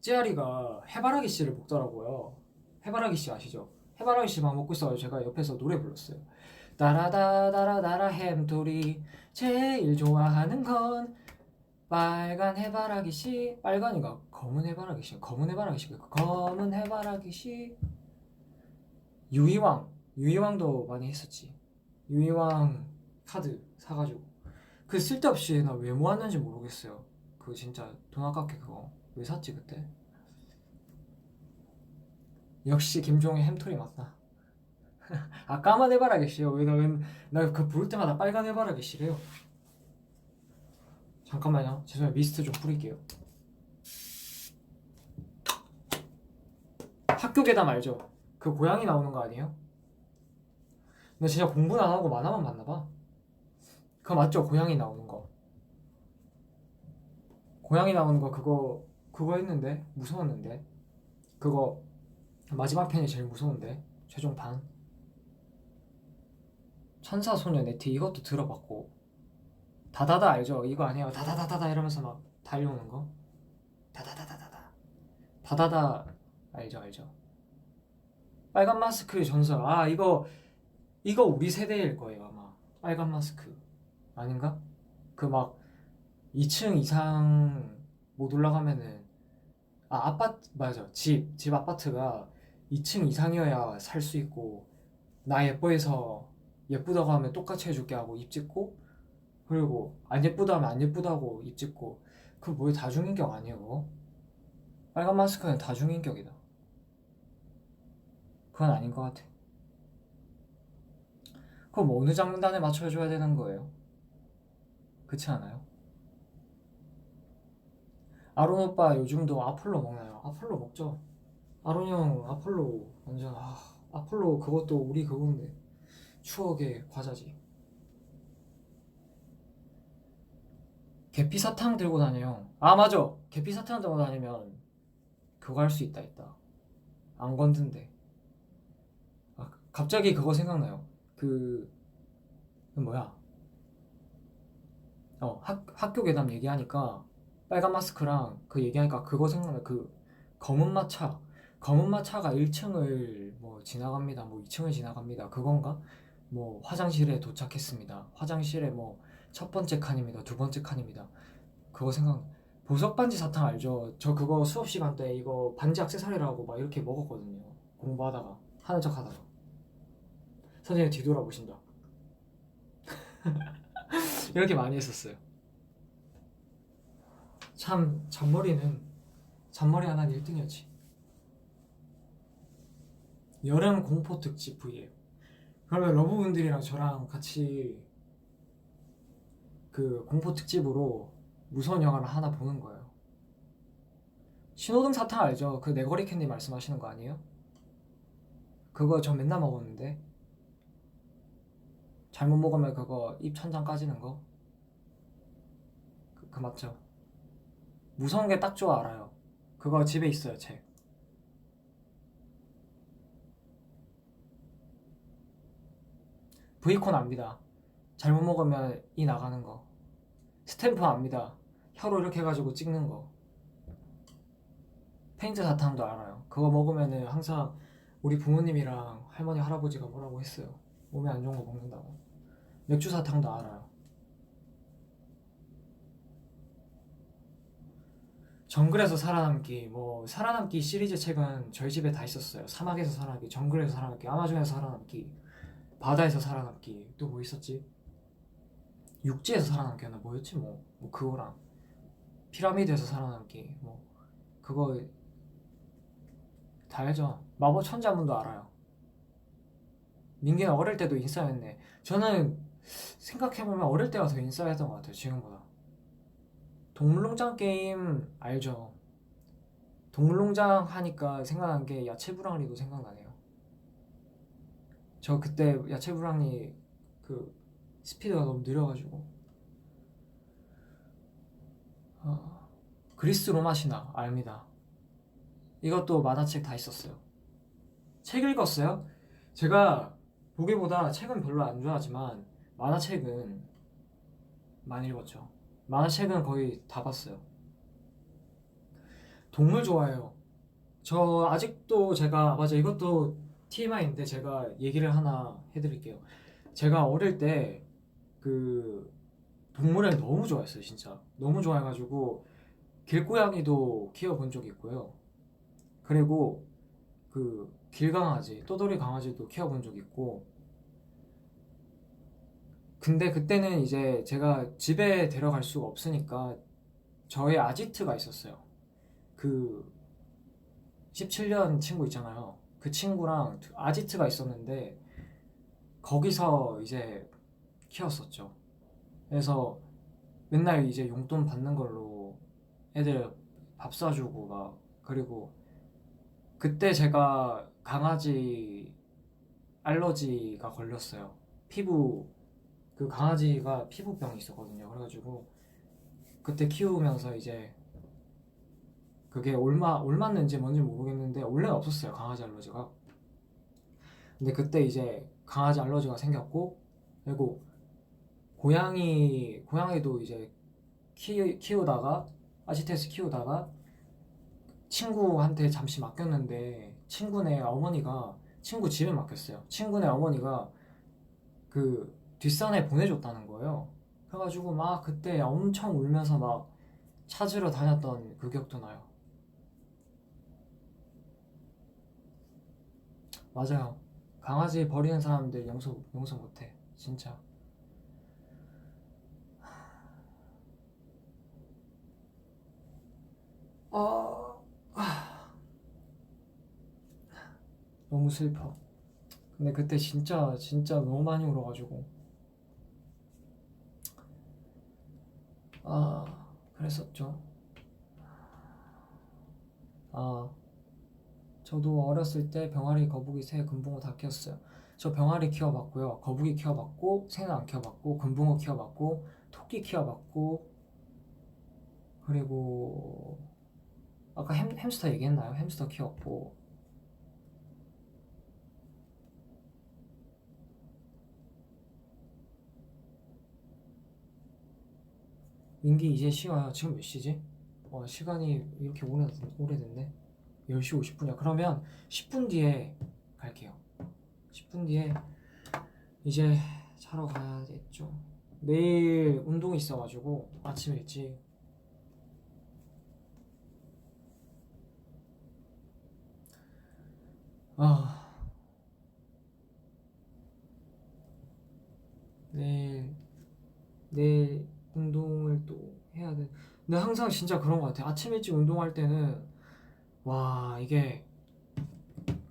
찌아리가 해바라기 씨를 먹더라고요. 해바라기 씨 아시죠? 해바라기 씨만 먹고 있어가지고 제가 옆에서 노래 불렀어요. 따라다라다라 햄토리 제일 좋아하는 건 빨간 해바라기 씨. 빨간이가 검은 해바라기 씨. 검은 해바라기 씨. 검은 해바라기 씨. 유이왕도 많이 했었지. 유이왕 카드 사가지고 그 쓸데없이 나 왜 모았는지 모르겠어요. 그거 진짜 돈 아깝게 그거 왜 샀지 그때. 역시 김종의 햄토리 맞다. 까만 해바라기 씨요. 나 그 부를 때마다 빨간 해바라기 씨래요. 잠깐만요. 죄송해요. 미스트 좀 뿌릴게요. 학교 괴담 알죠? 그 고양이 나오는 거 아니에요? 나 진짜 공부는 안 하고 만화만 봤나봐. 그거 맞죠? 고양이 나오는 거. 고양이 나오는 거 그거 했는데 무서웠는데 그거 마지막 편이 제일 무서운데 최종판. 천사소녀 네티 이것도 들어봤고. 다다다 알죠? 이거 아니에요? 다다다다다 이러면서 막 달려오는 거. 다다다다다다. 다다다 알죠? 빨간 마스크 전설. 이거 우리 세대일 거예요 아마. 빨간 마스크 아닌가? 그 막 2층 이상 못 올라가면은 아파트 맞아. 집 아파트가 2층 이상이어야 살 수 있고 나 예뻐해서 예쁘다고 하면 똑같이 해줄게 하고 입 짓고 그리고 안 예쁘다 하면 안 예쁘다고 입 짓고 그거 뭐야 다중인격 아니에요 그거? 빨간 마스크는 다중인격이다. 그건 아닌 것 같아. 그럼 어느 장단에 맞춰줘야 되는 거예요? 그렇지 않아요? 아론 오빠 요즘도 아폴로 먹나요? 아폴로 먹죠. 아론 형 아폴로 완전 아폴로 그것도 우리 그건데 추억의 과자지. 계피 사탕 들고 다녀요. 맞아. 계피 사탕 들고 다니면 그거 할 수 있다. 안 건든데. 갑자기 그거 생각나요. 그 뭐야? 학교 괴담 얘기하니까 빨간 마스크랑 그 얘기하니까 그거 생각나. 그 검은 마차가 1층을 뭐 지나갑니다. 뭐 2층을 지나갑니다. 그건가? 뭐 화장실에 도착했습니다. 화장실에 뭐 첫 번째 칸입니다. 두 번째 칸입니다. 그거 생각. 보석 반지 사탕 알죠? 저 그거 수업 시간 때 이거 반지 액세서리라고 막 이렇게 먹었거든요. 공부하다가 하는 척 하다가 선생님 뒤돌아보신다. 이렇게 많이 했었어요. 참 잔머리 하나는 1등이었지. 여름 공포 특집 V예요. 그러면 러브분들이랑 저랑 같이 그 공포 특집으로 무서운 영화를 하나 보는 거예요. 신호등 사탕 알죠? 그 네거리 캔디 말씀하시는 거 아니에요? 그거 저 맨날 먹었는데 잘못 먹으면 그거 입 천장 까지는 거. 그 맞죠? 무서운 게 딱 좋아 알아요. 그거 집에 있어요 책. V콘 압니다. 잘못 먹으면 이 나가는 거. 스탬프 압니다. 혀로 이렇게 해가지고 찍는 거. 페인트 사탕도 알아요. 그거 먹으면은 항상 우리 부모님이랑 할머니 할아버지가 뭐라고 했어요. 몸에 안 좋은 거 먹는다고. 맥주 사탕도 알아요. 정글에서 살아남기 살아남기 시리즈 책은 저희 집에 다 있었어요. 사막에서 살아남기, 정글에서 살아남기, 아마존에서 살아남기, 바다에서 살아남기. 또 뭐 있었지? 육지에서 살아남기였나 뭐였지 뭐 그거랑 피라미드에서 살아남기 뭐 그거 다 알죠. 마법 천자문도 알아요. 민기는 어릴 때도 인싸였네. 저는 생각해보면 어릴 때가 더 인싸였던 것 같아요 지금보다. 동물농장 게임 알죠? 동물농장 하니까 생각난 게 야채부랑리도 생각나네요. 저 그때 야채부랑리 그 스피드가 너무 느려가지고. 그리스 로마 신화 압니다. 이것도 만화책 다 있었어요. 책 읽었어요? 제가 보기보다 책은 별로 안 좋아하지만 만화책은 많이 읽었죠. 만화책은 거의 다 봤어요. 동물 좋아해요. 저 아직도 제가 맞아 이것도 TMI인데 제가 얘기를 하나 해드릴게요. 제가 어릴 때 그 동물을 너무 좋아했어요. 진짜 너무 좋아해가지고 길고양이도 키워본 적이 있고요. 그리고 그 길강아지, 또돌이 강아지도 키워본 적이 있고. 근데 그때는 이제 제가 집에 데려갈 수가 없으니까 저의 아지트가 있었어요. 그 17년 친구 있잖아요. 그 친구랑 아지트가 있었는데 거기서 이제 키웠었죠. 그래서 맨날 이제 용돈 받는 걸로 애들 밥 사주고 막. 그리고 그때 제가 강아지 알러지가 걸렸어요. 그 강아지가 피부병이 있었거든요. 그래가지고 그때 키우면서 이제 그게 옮았는지 뭔지 모르겠는데 원래는 없었어요. 강아지 알러지가. 근데 그때 이제 강아지 알러지가 생겼고, 그리고 고양이도 이제 키우다가 아지트에서 키우다가 친구한테 잠시 맡겼는데 친구 집에 맡겼어요. 친구네 어머니가 그 뒷산에 보내줬다는 거예요. 그래가지고 막 그때 엄청 울면서 막 찾으러 다녔던 그 기억도 나요. 맞아요. 강아지 버리는 사람들 용서 못해. 진짜. 아, 너무 슬퍼. 근데 그때 진짜 너무 많이 울어가지고. 그랬었죠. 저도 어렸을 때 병아리, 거북이, 새, 금붕어 다 키웠어요. 저 병아리 키워봤고요. 거북이 키워봤고, 새는 안 키워봤고, 금붕어 키워봤고, 토끼 키워봤고, 그리고 아까 햄스터 얘기했나요? 햄스터 키웠고. 민기 이제 쉬어요. 지금 몇 시지? 시간이 이렇게 오래됐네. 10시 50분이야. 그러면 10분 뒤에 갈게요. 10분 뒤에 이제 자러 가야겠죠. 내일 운동이 있어가지고 아침 일찍. 내일 운동을 또 해야 돼. 근데 항상 진짜 그런 것 같아. 아침 일찍 운동할 때는 와 이게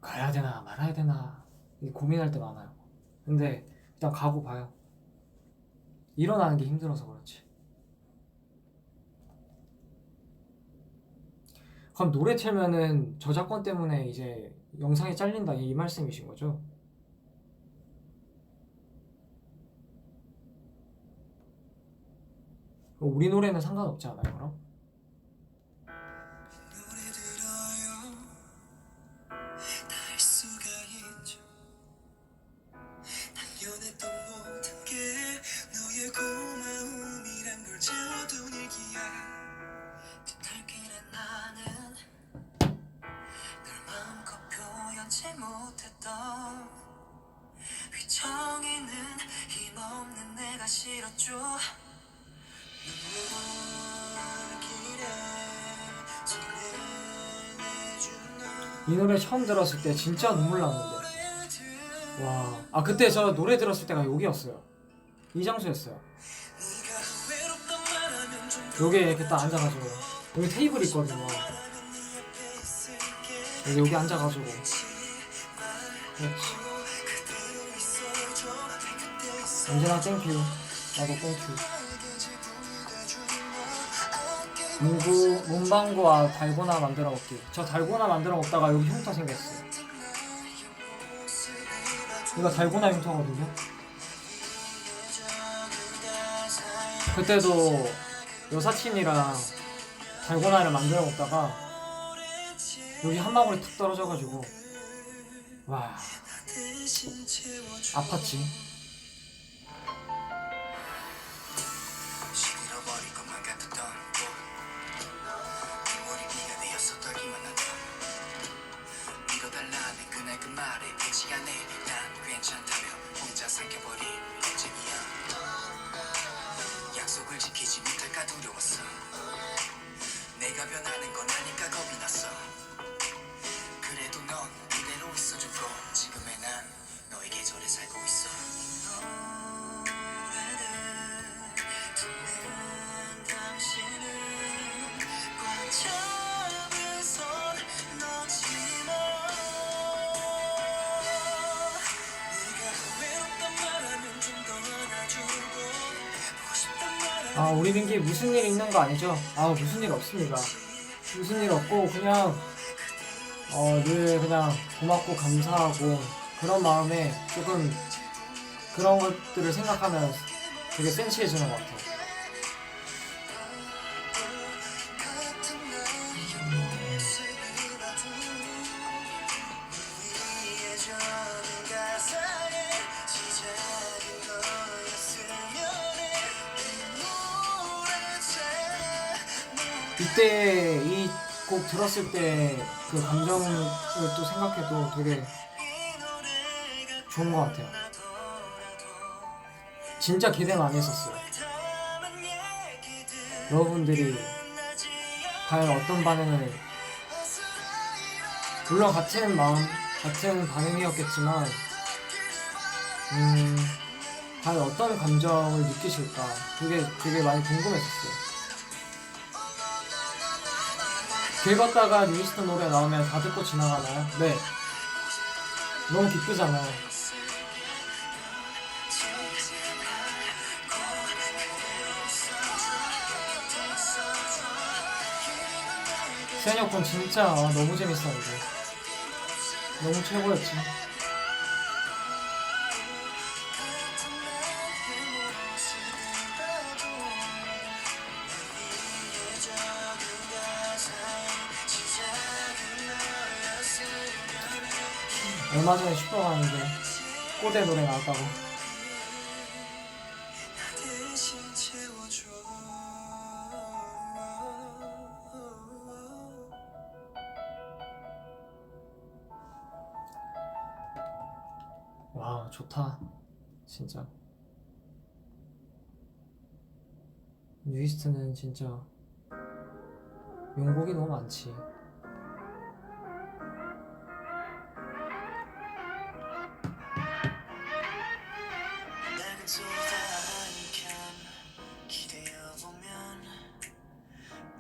가야 되나 말아야 되나 고민할 때 많아요. 근데 일단 가고 봐요. 일어나는 게 힘들어서 그렇지. 그럼 노래 틀면은 저작권 때문에 이제 영상이 잘린다 이 말씀이신 거죠? 우리 노래는 상관없지 않아요 그럼? 이 노래 처음 들었을 때 진짜 눈물 났는데. 와, 그때 저 노래 들었을 때가 여기였어요. 이 장소였어요. 여기에 이렇게 딱 앉아가지고 여기 테이블 있거든요. 여기 앉아가지고. 그렇지. 언제나 땡큐. 나도 땡큐. 문방구와 달고나 만들어 먹기. 저 달고나 만들어 먹다가 여기 흉터 생겼어요. 이거 달고나 흉터거든요. 그때도 여사친이랑 달고나를 만들어 먹다가 여기 한 방울이 툭 떨어져가지고 와 아팠지. 약속을 지키지 못할까 두려웠어. 내가 변하는 건 아닐까 겁이 났어. 그래도 넌 그대로 있어주고 지금의 난 너의 계절에 살고 있어. 듣는 당신은 꽉 잡은 손 놓지 마. 네가 외롭단 말하면 좀 더 안아주고 보고 싶단 말하면 아 우리 민기 무슨 일 있는 거 아니죠? 아 무슨 일 없습니다. 무슨 일 없고 그냥 늘 그냥 고맙고 감사하고 그런 마음에 조금 그런 것들을 생각하면 되게 센치해지는 것 같아요. 같은 나의 모습이 봐도 위에 적은 가사에 시작인 너였으면 해. 노래자 이때 이 곡 들었을 때 그 감정을 또 생각해도 되게 좋은 것 같아요. 진짜 기대 많이 했었어요. 여러분들이 과연 어떤 반응을, 물론 같은 마음, 같은 반응이었겠지만 과연 어떤 감정을 느끼실까 그게 되게 많이 궁금했었어요. 길 걷다가 뉴이스트 노래 나오면 다 듣고 지나가나요? 네. 너무 기쁘잖아요. 세연이형 진짜 너무 재밌었는데 너무 최고였지. 얼마 전에 슈퍼 갔는데 꼬대 노래 나왔다고. 대신 채워줘. 와 좋다 진짜. 뉴이스트는 진짜 명곡이 너무 많지. 낡은 소파 한켠 기대어보면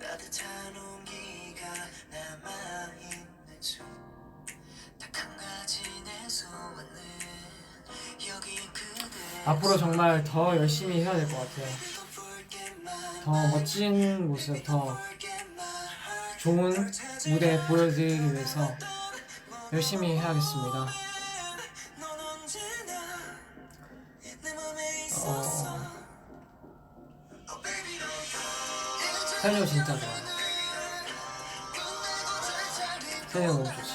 따뜻한 온기가 남아있는 중 딱 한 가지 내 소원은 여기 그대 앞으로 정말 더 열심히 해야 될 것 같아요. 더 멋진 모습, 더 좋은 무대 보여드리기 위해서 열심히 해야겠습니다. 세연이 진짜 좋아요. 세연이 너무 좋지.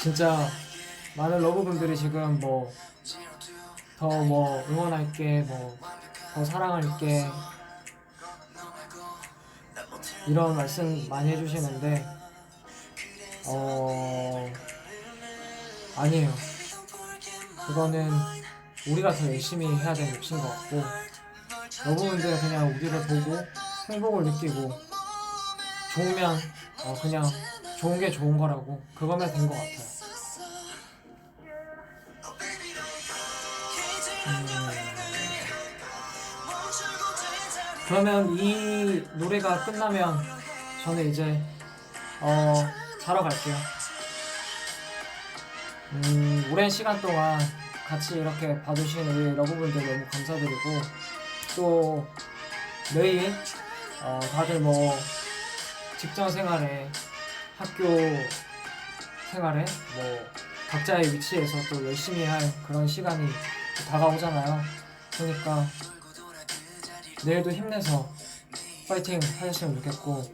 진짜 많은 러브분들이 지금 뭐 더 뭐 응원할게, 뭐 더 사랑할게 이런 말씀 많이 해주시는데 아니에요. 그거는 우리가 더 열심히 해야 될 몫인 것 같고, 여러분들 그냥 우리를 보고 행복을 느끼고 좋으면 그냥 좋은 게 좋은 거라고 그거면 된 것 같아요. 그러면 이 노래가 끝나면 저는 이제 자러 갈게요. 오랜 시간 동안 같이 이렇게 봐주신 우리 러브분들 너무 감사드리고, 또 내일 다들 뭐 직장 생활에, 학교 생활에 뭐 각자의 위치에서 또 열심히 할 그런 시간이 다가오잖아요. 그러니까 내일도 힘내서 파이팅 하셨으면 좋겠고,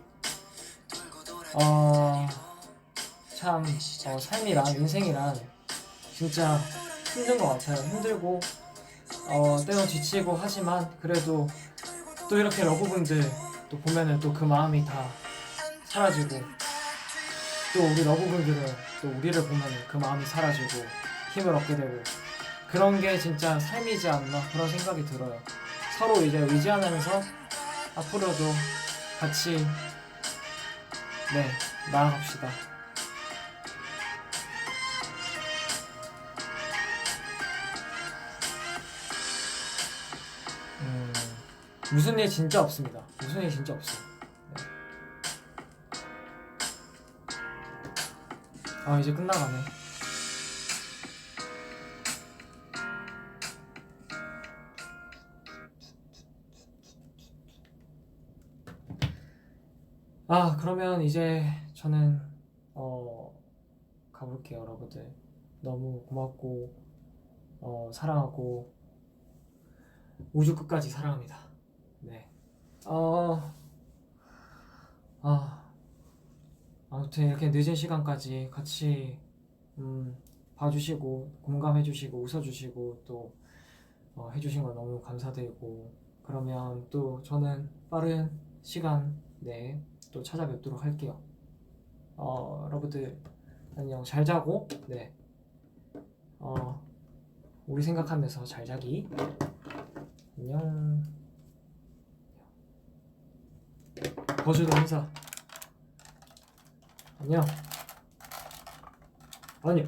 참 삶이란, 인생이란 진짜 힘든 것 같아요. 힘들고 때론 지치고 하지만, 그래도 또 이렇게 러브분들 또 보면은 또 그 마음이 다 사라지고, 또 우리 러브분들은 또 우리를 보면은 그 마음이 사라지고 힘을 얻게 되고, 그런 게 진짜 삶이지 않나, 그런 생각이 들어요. 서로 이제 의지하면서 앞으로도 같이 나아갑시다. 무슨 일 진짜 없습니다. 무슨 일 진짜 없어요. 네. 이제 끝나가네. 그러면 이제 저는 가볼게요. 여러분들 너무 고맙고 사랑하고 우주 끝까지 사랑합니다. 네. 아무튼 이렇게 늦은 시간까지 같이 봐주시고 공감해주시고 웃어주시고 또 해주신 거 너무 감사드리고, 그러면 또 저는 빠른 시간 내에 또 찾아뵙도록 할게요. 여러분들 안녕, 잘 자고, 네, 우리 생각하면서 잘 자기. 안녕. 거주도 인사. 안녕. 아니요.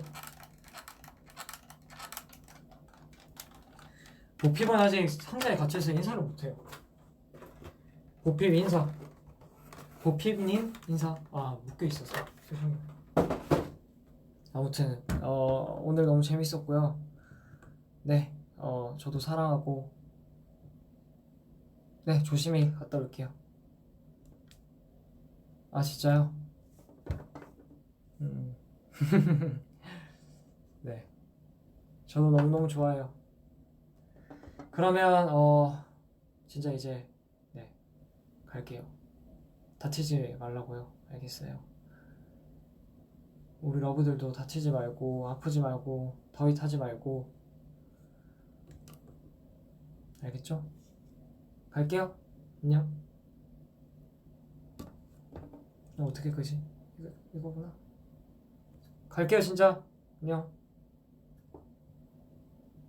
보핍은 아직 상자에 갇혀서 인사를 못해요. 보핍 인사. 보핍님 인사. 묶여있어서 죄송해요. 아무튼 오늘 너무 재밌었고요. 네, 저도 사랑하고, 네, 조심히 갔다 올게요. 진짜요? 네, 저도 너무너무 좋아요. 그러면 진짜 이제 갈게요. 다치지 말라고요. 알겠어요. 우리 러브들도 다치지 말고 아프지 말고 더위 타지 말고, 알겠죠? 갈게요. 안녕. 어떻게 끄지? 이거구나. 갈게요 진짜. 안녕.